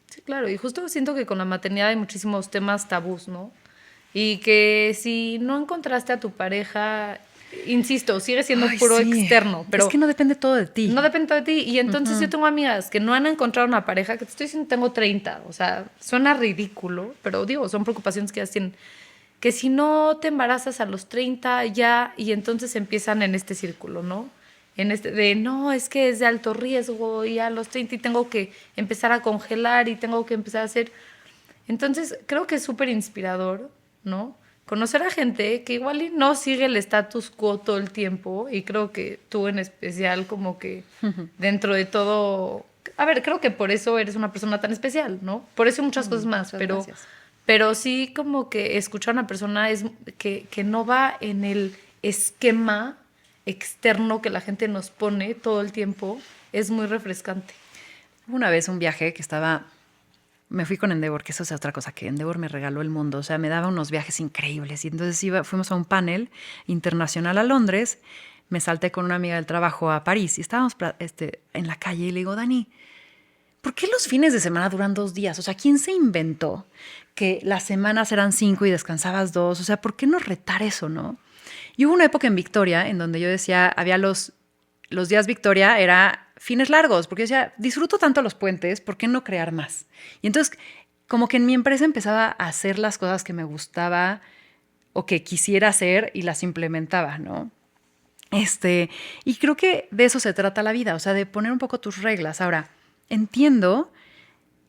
Sí, claro, y justo siento que con la maternidad hay muchísimos temas tabús, ¿no? Y que si no encontraste a tu pareja, insisto, sigue siendo puro externo, pero... Es que no depende todo de ti. No depende todo de ti, y entonces yo tengo amigas que no han encontrado una pareja, que te estoy diciendo tengo 30, o sea, suena ridículo, pero digo, son preocupaciones que ellas tienen, que si no te embarazas a los 30 ya, y entonces empiezan en este círculo, ¿no? en este de, no, es que es de alto riesgo y a los 30 y tengo que empezar a congelar y tengo que empezar a hacer. Entonces, creo que es súper inspirador, ¿no? Conocer a gente que igual y no sigue el status quo todo el tiempo, y creo que tú en especial como que dentro de todo... A ver, creo que por eso eres una persona tan especial, ¿no? Por eso y muchas cosas más, Gracias. pero sí como que escuchar a una persona es que no va en el esquema externo que la gente nos pone todo el tiempo, es muy refrescante. Hubo una vez un viaje que estaba... Me fui con Endeavor, que eso es otra cosa, que Endeavor me regaló el mundo. O sea, me daba unos viajes increíbles. Y entonces fuimos a un panel internacional a Londres. Me salté con una amiga del trabajo a París y estábamos en la calle y le digo, Dani, ¿por qué los fines de semana duran 2 días? O sea, ¿quién se inventó que las semanas eran 5 y descansabas 2? O sea, ¿por qué no retar eso, no? Y hubo una época en Victoria en donde yo decía, había los días Victoria, era fines largos, porque yo decía, disfruto tanto los puentes, ¿por qué no crear más? Y entonces, como que en mi empresa empezaba a hacer las cosas que me gustaba o que quisiera hacer y las implementaba, ¿no? Y creo que de eso se trata la vida, o sea, de poner un poco tus reglas. Ahora, entiendo,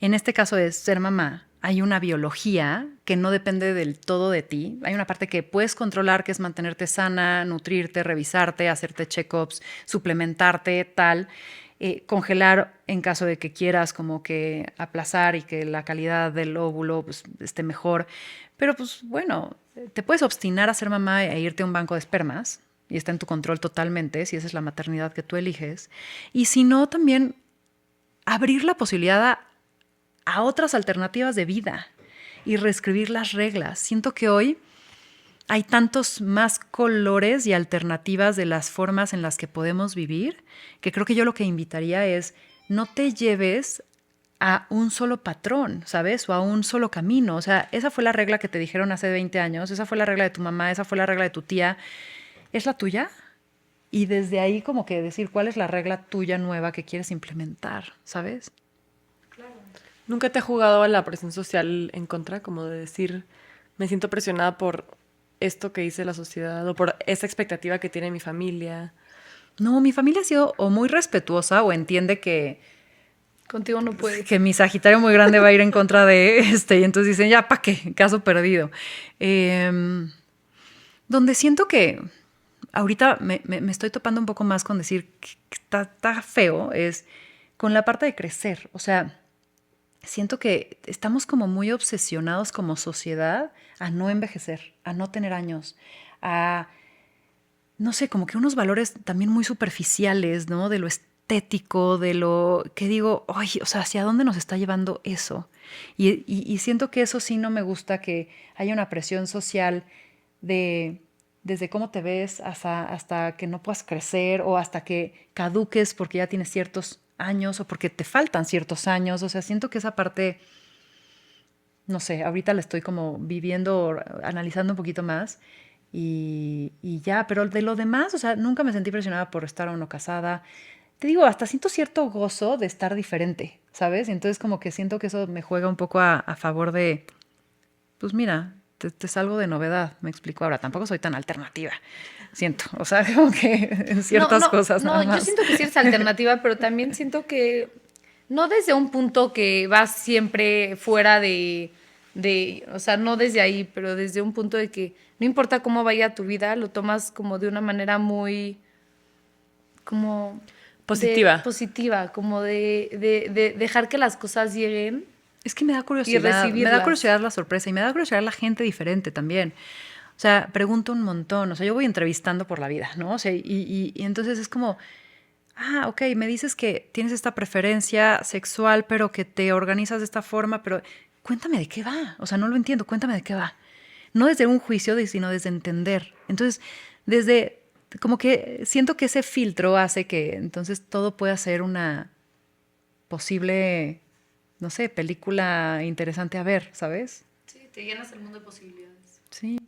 en este caso de ser mamá, hay una biología que no depende del todo de ti. Hay una parte que puedes controlar, que es mantenerte sana, nutrirte, revisarte, hacerte check-ups, suplementarte, tal. Congelar en caso de que quieras como que aplazar y que la calidad del óvulo pues, esté mejor. Pero pues bueno, te puedes obstinar a ser mamá e irte a un banco de espermas y está en tu control totalmente, si esa es la maternidad que tú eliges. Y si no, también abrir la posibilidad a otras alternativas de vida y reescribir las reglas. Siento que hoy hay tantos más colores y alternativas de las formas en las que podemos vivir, que creo que yo lo que invitaría es no te lleves a un solo patrón, ¿sabes? O a un solo camino. O sea, esa fue la regla que te dijeron hace 20 años, esa fue la regla de tu mamá, esa fue la regla de tu tía. ¿Es la tuya? Y desde ahí como que decir cuál es la regla tuya nueva que quieres implementar, ¿sabes? ¿Nunca te ha jugado a la presión social en contra? Como de decir, me siento presionada por esto que dice la sociedad o por esa expectativa que tiene mi familia. No, mi familia ha sido o muy respetuosa o entiende que Contigo no puede. mi Sagitario muy grande va a ir en contra de y entonces dicen, ya, ¿para qué? Caso perdido. Donde siento que ahorita me estoy topando un poco más con decir que está feo es con la parte de crecer. O sea, siento que estamos como muy obsesionados como sociedad a no envejecer, a no tener años, a, no sé, como que unos valores también muy superficiales, ¿no? De lo estético, de lo que digo, ay, o sea, ¿hacia dónde nos está llevando eso? Y siento que eso sí no me gusta, que haya una presión social de desde cómo te ves hasta que no puedas crecer o hasta que caduques porque ya tienes ciertos años o porque te faltan ciertos años. O sea, siento que esa parte, no sé, ahorita la estoy como viviendo, analizando un poquito más y ya, pero de lo demás, o sea, nunca me sentí presionada por estar o no casada. Te digo, hasta siento cierto gozo de estar diferente, ¿sabes? Y entonces como que siento que eso me juega un poco a favor de, pues mira, te salgo de novedad, me explico. Ahora, tampoco soy tan alternativa, siento. O sea, como que en ciertas cosas nada más. Yo siento que sí eres alternativa, pero también siento que no desde un punto que vas siempre fuera o sea, no desde ahí, pero desde un punto de que no importa cómo vaya tu vida, lo tomas como de una manera muy, como... Positiva. Positiva, como de dejar que las cosas lleguen. Es que me da Y curiosidad. Me recibirlas. da curiosidad la sorpresa y me da curiosidad la gente diferente también. O sea, pregunto un montón. O sea, yo voy entrevistando por la vida, ¿no? O sea, y entonces es como, ok, me dices que tienes esta preferencia sexual, pero que te organizas de esta forma, pero cuéntame de qué va. O sea, no lo entiendo, cuéntame de qué va. No desde un juicio, sino desde entender. Entonces, desde, como que siento que ese filtro hace que entonces todo pueda ser una posible, no sé, película interesante a ver, ¿sabes? Sí, te llenas el mundo de posibilidades. Sí.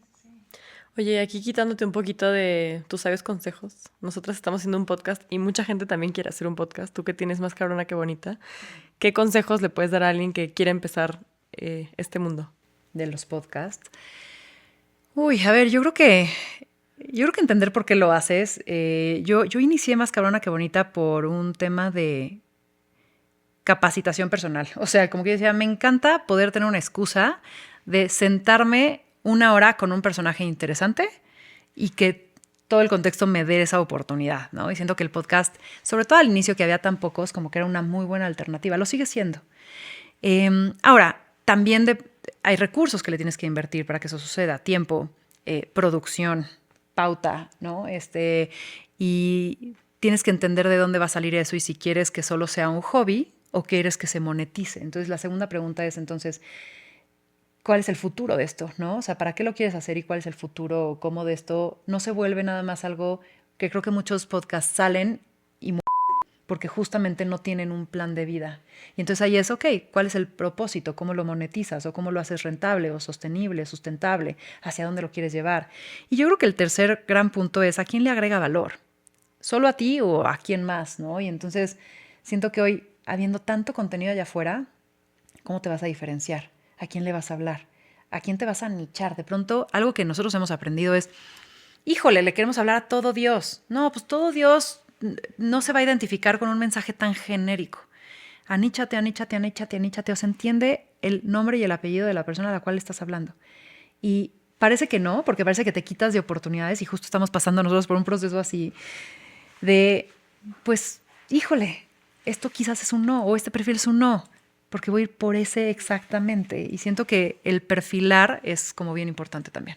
Oye, aquí quitándote un poquito de tus sabios consejos. Nosotras estamos haciendo un podcast y mucha gente también quiere hacer un podcast. Tú que tienes más cabrona que bonita. ¿Qué consejos le puedes dar a alguien que quiere empezar este mundo? De los podcasts. Uy, a ver, yo creo que Yo creo que entender por qué lo haces. Yo inicié Más Cabrona que Bonita por un tema de capacitación personal. O sea, como que yo decía, me encanta poder tener una excusa de sentarme una hora con un personaje interesante y que todo el contexto me dé esa oportunidad, ¿no? Y siento que el podcast, sobre todo al inicio que había tan pocos, como que era una muy buena alternativa. Lo sigue siendo. Ahora, también hay recursos que le tienes que invertir para que eso suceda. Tiempo, producción, pauta, ¿no? Y tienes que entender de dónde va a salir eso y si quieres que solo sea un hobby o quieres que se monetice. Entonces, la segunda pregunta es, entonces, ¿cuál es el futuro de esto, no? O sea, ¿para qué lo quieres hacer y cuál es el futuro? ¿Cómo de esto no se vuelve nada más algo que creo que muchos podcasts salen y porque justamente no tienen un plan de vida? Y entonces ahí es, ok, ¿cuál es el propósito? ¿Cómo lo monetizas? ¿O cómo lo haces rentable o sostenible, sustentable? ¿Hacia dónde lo quieres llevar? Y yo creo que el tercer gran punto es, ¿a quién le agrega valor? ¿Solo a ti o a quién más, no? Y entonces siento que hoy, habiendo tanto contenido allá afuera, ¿cómo te vas a diferenciar? ¿A quién le vas a hablar? ¿A quién te vas a nichar? De pronto, algo que nosotros hemos aprendido es, híjole, le queremos hablar a todo Dios. No, pues todo Dios no se va a identificar con un mensaje tan genérico. Aníchate, aníchate, aníchate, aníchate. O sea, entiende el nombre y el apellido de la persona a la cual estás hablando. Y parece que no, porque parece que te quitas de oportunidades y justo estamos pasando nosotros por un proceso así de, pues, híjole, esto quizás es un no o este perfil es un no, porque voy a ir por ese exactamente. Y siento que el perfilar es como bien importante también.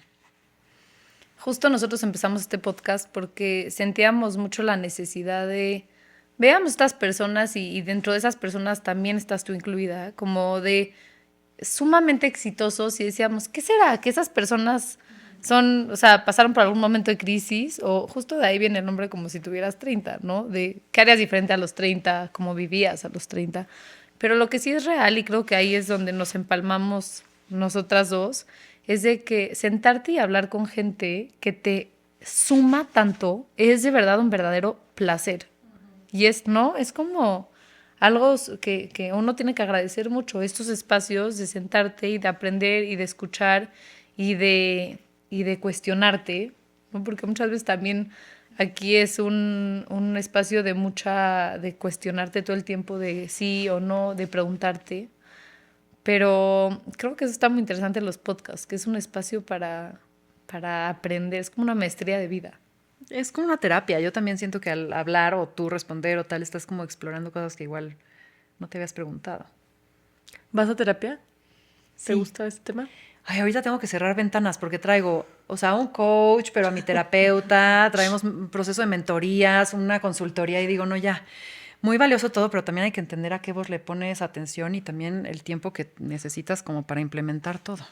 Justo nosotros empezamos este podcast porque sentíamos mucho la necesidad de veamos estas personas y dentro de esas personas también estás tú incluida, como de sumamente exitosos y decíamos, ¿qué será? Que esas personas son, o sea, pasaron por algún momento de crisis o justo de ahí viene el nombre como si tuvieras 30, ¿no? De qué harías diferente a los 30, cómo vivías a los 30. Pero lo que sí es real y creo que ahí es donde nos empalmamos nosotras dos, es de que sentarte y hablar con gente que te suma tanto es de verdad un verdadero placer. Y es, ¿no? Es como algo que uno tiene que agradecer mucho, estos espacios de sentarte y de aprender y de escuchar y de cuestionarte, ¿no? Porque muchas veces también aquí es un espacio de cuestionarte todo el tiempo, de sí o no, de preguntarte. Pero creo que eso está muy interesante en los podcasts, que es un espacio para aprender, es como una maestría de vida. Es como una terapia. Yo también siento que al hablar o tú responder o tal, estás como explorando cosas que igual no te habías preguntado. ¿Vas a terapia? Sí. ¿Te gusta este tema? Ay, ahorita tengo que cerrar ventanas porque traigo, o sea, un coach, pero a mi terapeuta, traemos un proceso de mentorías, una consultoría y digo, no, ya, muy valioso todo, pero también hay que entender a qué vos le pones atención y también el tiempo que necesitas como para implementar todo.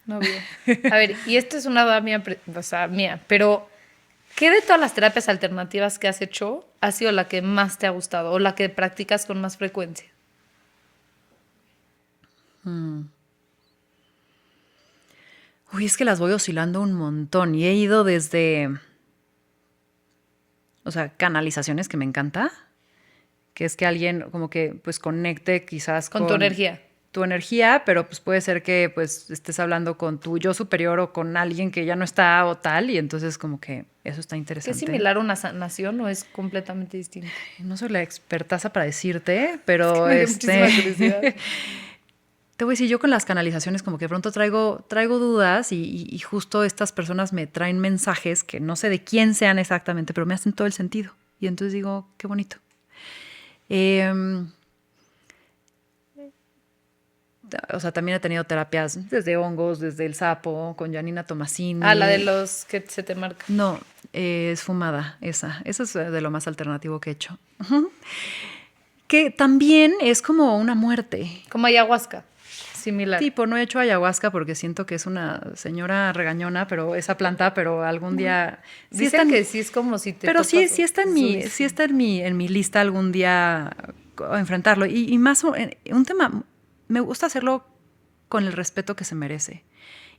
No, bien. A ver, y esta es una duda mía, o sea, mía, pero ¿qué de todas las terapias alternativas que has hecho ha sido la que más te ha gustado o la que practicas con más frecuencia? Uy, es que las voy oscilando un montón y he ido desde, o sea, canalizaciones que me encanta, que es que alguien como que pues conecte quizás Con tu energía. tu energía, pero pues puede ser que pues estés hablando con tu yo superior o con alguien que ya no está o tal, y entonces como que eso está ¿Es interesante. similar a una sanación o es completamente distinto? No soy la expertaza para decirte, pero Me dio muchísima curiosidad. te voy a decir, yo con las canalizaciones como que de pronto traigo dudas y justo estas personas me traen mensajes que no sé de quién sean exactamente, pero me hacen todo el sentido. Y entonces digo, qué bonito. O sea, también he tenido terapias desde hongos, desde el sapo, con Janina Tomasini. Ah, la de los que se te marcan. No, es fumada, esa. Esa es de lo más alternativo que he hecho. Que también es como una muerte. Como ayahuasca, similar. Tipo, no he hecho ayahuasca porque siento que es una señora regañona, pero esa planta, pero algún día... Sí dicen que sí es como si te pero sí, topas, sí está en mi lista algún día enfrentarlo. Y más un tema, me gusta hacerlo con el respeto que se merece.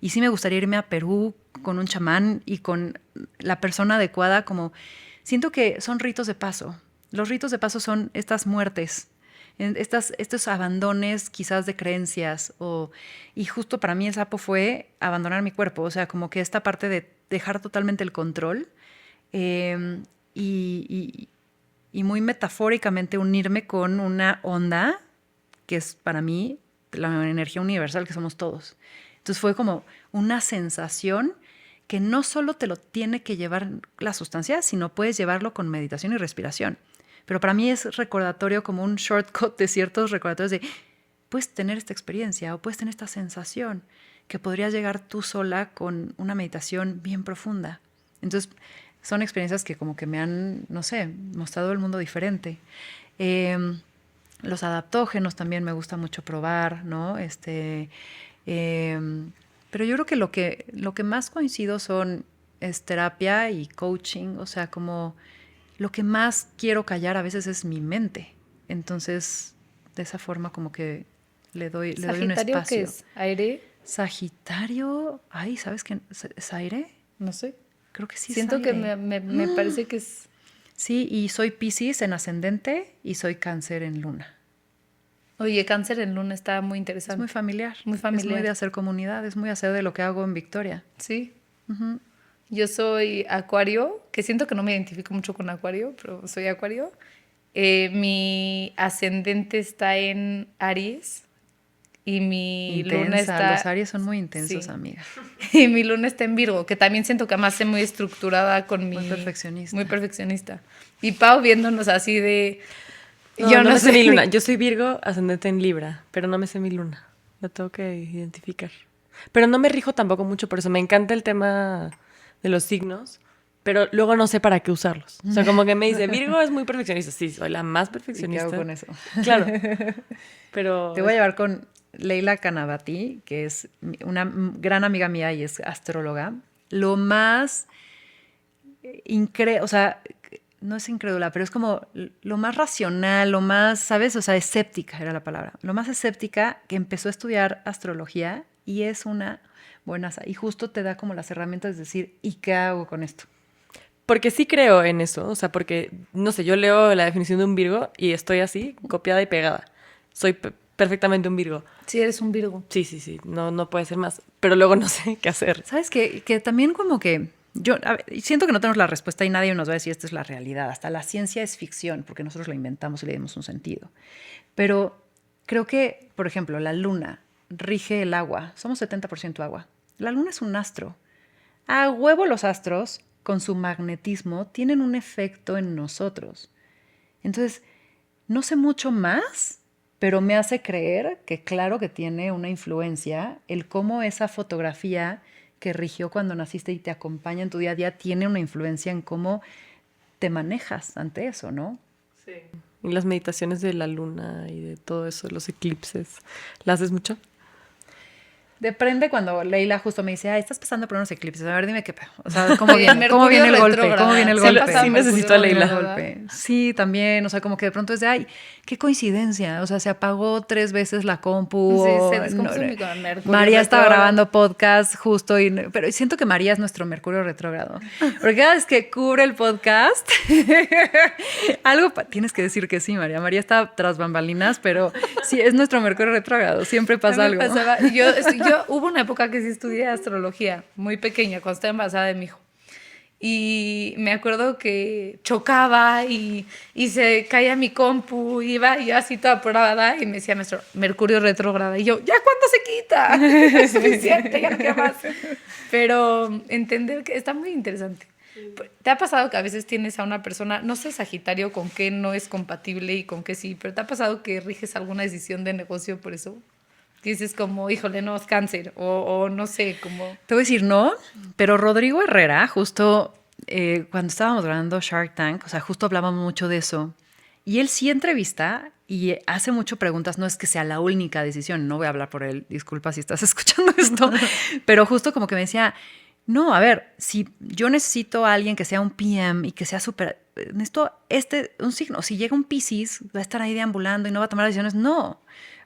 Y sí me gustaría irme a Perú con un chamán y con la persona adecuada, como siento que son ritos de paso. Los ritos de paso son estas muertes, estos abandones quizás de creencias. Y justo para mí el sapo fue abandonar mi cuerpo. O sea, como que esta parte de dejar totalmente el control y muy metafóricamente unirme con una onda que es para mí la energía universal que somos todos. Entonces fue como una sensación que no solo te lo tiene que llevar la sustancia, sino puedes llevarlo con meditación y respiración. Pero para mí es recordatorio como un shortcut de ciertos recordatorios de puedes tener esta experiencia o puedes tener esta sensación que podrías llegar tú sola con una meditación bien profunda. Entonces son experiencias que como que me han, no sé, mostrado el mundo diferente. Los adaptógenos también me gusta mucho probar, ¿no? Pero yo creo que lo que más coincido es terapia y coaching, o sea, como lo que más quiero callar a veces es mi mente. Entonces, de esa forma como que le doy un espacio. ¿Sagitario qué es? ¿Aire? Sagitario, ay, ¿sabes qué? ¿Es aire? No sé. Creo que sí Siento es aire. que me parece que es... Sí, y soy Piscis en ascendente y soy Cáncer en luna. Oye, Cáncer en luna está muy Es interesante. muy familiar. Muy familiar. Es muy de hacer comunidad, es muy hacer de lo que hago en Victoria. Sí. Yo soy Acuario, que siento que no me identifico mucho con Acuario, pero soy Acuario. Mi ascendente está en Aries y mi luna Intensa, está... los Aries son muy intensos, Sí. amiga. Y mi luna está en Virgo, que también siento que además es muy estructurada con mi... Muy perfeccionista. Muy perfeccionista. Y Pau viéndonos así de... No, no me sé mi luna. Yo soy Virgo, ascendente en Libra, pero no me sé mi luna. La tengo que identificar. Pero no me rijo tampoco mucho por eso. Me encanta el tema de los signos, pero luego no sé para qué usarlos. O sea, como que me dice, Virgo es muy perfeccionista. Sí, soy la más ¿Y perfeccionista. qué hago con eso? Claro. Pero Te voy a llevar con Leila Canavati, que es una gran amiga mía y es astróloga. Lo más o sea, no es incrédula, pero es como lo más racional, lo más, ¿sabes? O sea, escéptica era la palabra. Lo más escéptica que empezó a estudiar astrología y es una buenaza. Y justo te da como las herramientas de decir, ¿y qué hago con esto? porque sí creo en eso. O sea, porque, no sé, yo leo la definición de un Virgo y estoy así, copiada y pegada. Soy perfectamente un Virgo. Sí, eres un Virgo. Sí. No puede ser más. Pero luego no sé qué hacer. ¿Sabes qué? Que también como que a ver, siento que no tenemos la respuesta y nadie nos va a decir esta es la realidad. Hasta la ciencia es ficción porque nosotros la inventamos y le dimos un sentido. Pero creo que, por ejemplo, la luna rige el agua. Somos 70% agua. La luna es un astro. A huevo los astros, con su magnetismo, tienen un efecto en nosotros. Entonces, no sé mucho más, pero me hace creer que claro que tiene una influencia el cómo esa fotografía que rigió cuando naciste y te acompaña en tu día a día tiene una influencia en cómo te manejas ante eso, ¿no? Sí. Y las meditaciones de la luna y de todo eso, los eclipses, ¿las haces mucho? Depende cuando Leila justo me dice, estás pasando por unos eclipses. A ver, dime qué pedo. O sea, ¿cómo Sí, viene el golpe? retrógrado. ¿Cómo viene el Sí, golpe? sí necesito a Leila. El golpe. Sí, también. O sea, como que de pronto es de, ay, qué coincidencia. O sea, se apagó 3 veces la compu. Sí, o se descompuso mi Mercurio María estaba retrógrado. grabando podcast justo. Pero siento que María es nuestro Mercurio retrógrado. Porque cada vez que cubre el podcast, tienes que decir que sí, María. María está tras bambalinas, pero sí, es nuestro Mercurio retrógrado. Siempre pasa algo. Yo hubo una época que sí estudié astrología, muy pequeña, cuando estaba embarazada de mi hijo. Y me acuerdo que chocaba y se caía mi compu, iba yo así toda apurada y me decía maestro, Mercurio retrógrado. Y yo, ¿ya cuándo se quita? Es suficiente, ya no quiero más. Pero entender que está muy interesante. ¿Te ha pasado que a veces tienes a una persona, no sé, Sagitario, con qué no es compatible y con qué sí, pero te ha pasado que riges alguna decisión de negocio por eso? Que dices como, híjole, no, es Cáncer, o no sé, como... Te voy a decir no, pero Rodrigo Herrera, justo cuando estábamos grabando Shark Tank, o sea, justo hablábamos mucho de eso, y él sí entrevista y hace mucho preguntas, no es que sea la única decisión, no voy a hablar por él, disculpa si estás escuchando esto, pero justo como que me decía, no, a ver, si yo necesito a alguien que sea un PM y que sea súper, necesito un signo, si llega un Piscis, va a estar ahí deambulando y no va a tomar decisiones, no.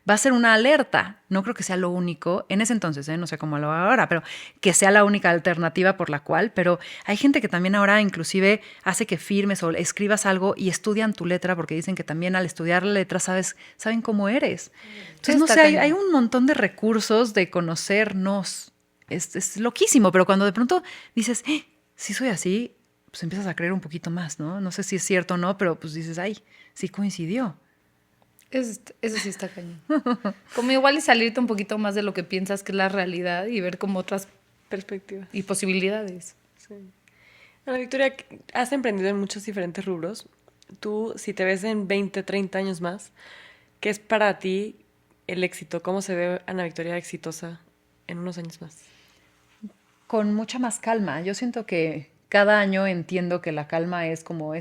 Va a ser una alerta. No creo que sea lo único, en ese entonces, no sé cómo lo hago ahora, pero que sea la única alternativa por la cual. Pero hay gente que también ahora inclusive hace que firmes o escribas algo y estudian tu letra porque dicen que también al estudiar la letra saben cómo eres. Entonces, no sé, hay un montón de recursos de conocernos. es loquísimo, pero cuando de pronto dices, sí soy así, pues empiezas a creer un poquito más, ¿no? No sé si es cierto o no, pero pues dices, ay, sí coincidió. Eso sí está cañón. Como igual y salirte un poquito más de lo que piensas que es la realidad y ver como otras Perspectiva. y posibilidades. Sí. Ana Victoria, has emprendido en muchos diferentes rubros. Tú, si te ves en 20, 30 años más, ¿qué es para ti el éxito? ¿Cómo se ve Ana Victoria exitosa en unos años más? Con mucha más calma. Yo siento que cada año entiendo que la calma es como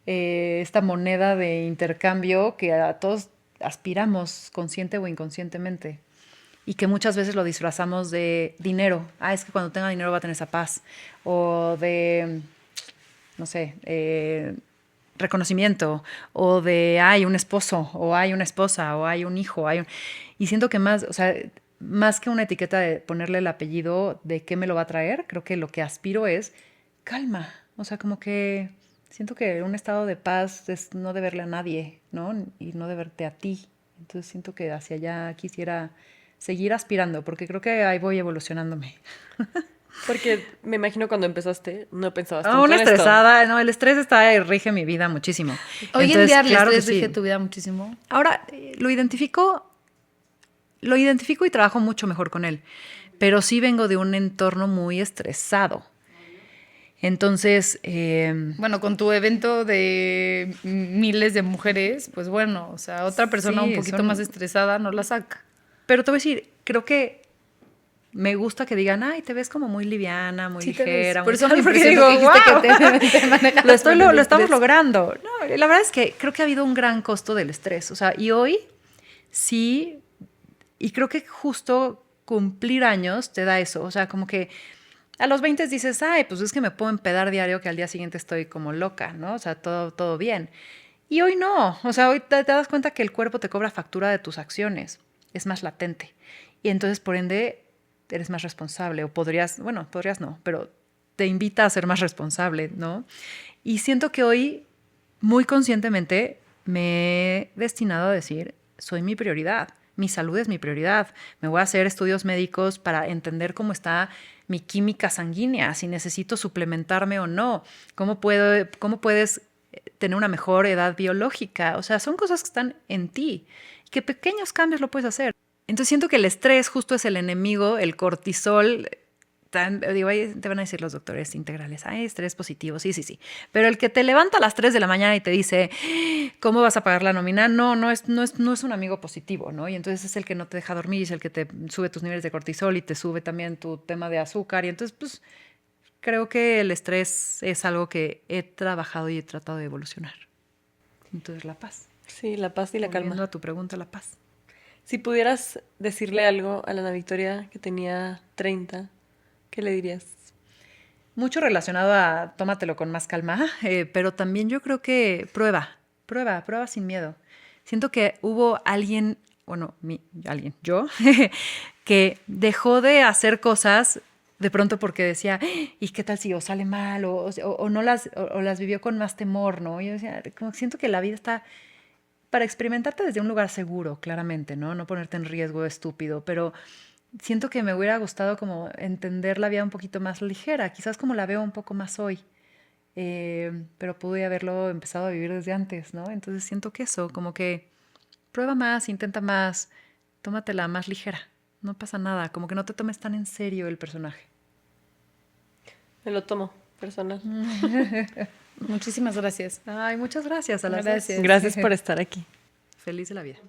esta moneda de intercambio que a todos aspiramos consciente o inconscientemente y que muchas veces lo disfrazamos de dinero. Es que cuando tenga dinero va a tener esa paz. O de, no sé, reconocimiento. O de, hay un esposo, o hay una esposa, o hay un hijo. Y siento que más, o sea, más que una etiqueta de ponerle el apellido de qué me lo va a traer, creo que lo que aspiro es calma. O sea, como que siento que un estado de paz es no deberle a nadie, ¿no? Y no deberte a ti. Entonces siento que hacia allá quisiera seguir aspirando, porque creo que ahí voy evolucionándome. Porque me imagino cuando empezaste no pensabas tanto Una en esto. estresada, no, el estrés rige mi vida muchísimo. Hoy en Entonces, día el claro que estrés sí. rige tu vida muchísimo. Ahora, lo identifico y trabajo mucho mejor con él, pero sí vengo de un entorno muy estresado. Entonces, Bueno, con tu evento de miles de mujeres, pues bueno, o sea, otra persona Sí, un poquito son- más estresada no la saca. pero te voy a decir, creo que me gusta que digan, ay, te ves como muy liviana, muy Sí te ves. ligera. Por muy eso tal", me porque impresionó digo, que dijiste "Guau". que te manejas lo con el estamos estrés. logrando. No, la verdad es que creo que ha habido un gran costo del estrés. O sea, y hoy sí, y creo que justo cumplir años te da eso. O sea, como que a los 20 dices, ay, pues es que me puedo empedar diario que al día siguiente estoy como loca, ¿no? O sea, todo bien. Y hoy no. O sea, hoy te das cuenta que el cuerpo te cobra factura de tus acciones. Es más latente. Y entonces, por ende, eres más responsable. O podrías no, pero te invita a ser más responsable, ¿no? Y siento que hoy, muy conscientemente, me he destinado a decir, soy mi prioridad. Mi salud es mi prioridad. Me voy a hacer estudios médicos para entender cómo está mi química sanguínea, si necesito suplementarme o no, cómo puedes tener una mejor edad biológica. O sea, son cosas que están en ti, que pequeños cambios lo puedes hacer. Entonces siento que el estrés justo es el enemigo, el cortisol. Digo, ahí te van a decir los doctores integrales, estrés positivo, sí. Pero el que te levanta a las 3 de la mañana y te dice, ¿cómo vas a pagar la nómina? No es un amigo positivo, ¿no? Y entonces es el que no te deja dormir, es el que te sube tus niveles de cortisol y te sube también tu tema de azúcar. Y entonces, pues, creo que el estrés es algo que he trabajado y he tratado de evolucionar. Entonces, la paz. Sí, la paz y la Volviendo calma. a tu pregunta, la paz. Si pudieras decirle algo a la Ana Victoria que tenía 30, ¿qué le dirías? Mucho relacionado a tómatelo con más calma, pero también yo creo que prueba sin miedo. Siento que hubo alguien, yo, que dejó de hacer cosas de pronto porque decía, ¿y qué tal si o sale mal? O no o las vivió con más temor, ¿no? Yo decía, como que siento que la vida está para experimentarte desde un lugar seguro, claramente, ¿no? No ponerte en riesgo estúpido, pero siento que me hubiera gustado como entender la vida un poquito más ligera, quizás como la veo un poco más hoy, pero pude haberlo empezado a vivir desde antes, ¿no? Entonces siento que eso, como que prueba más, intenta más, tómatela más ligera, no pasa nada, como que no te tomes tan en serio el personaje. Me lo tomo personal. Muchísimas gracias. Ay, muchas gracias a las Gracias. dos. Gracias por estar aquí. Feliz de la vida.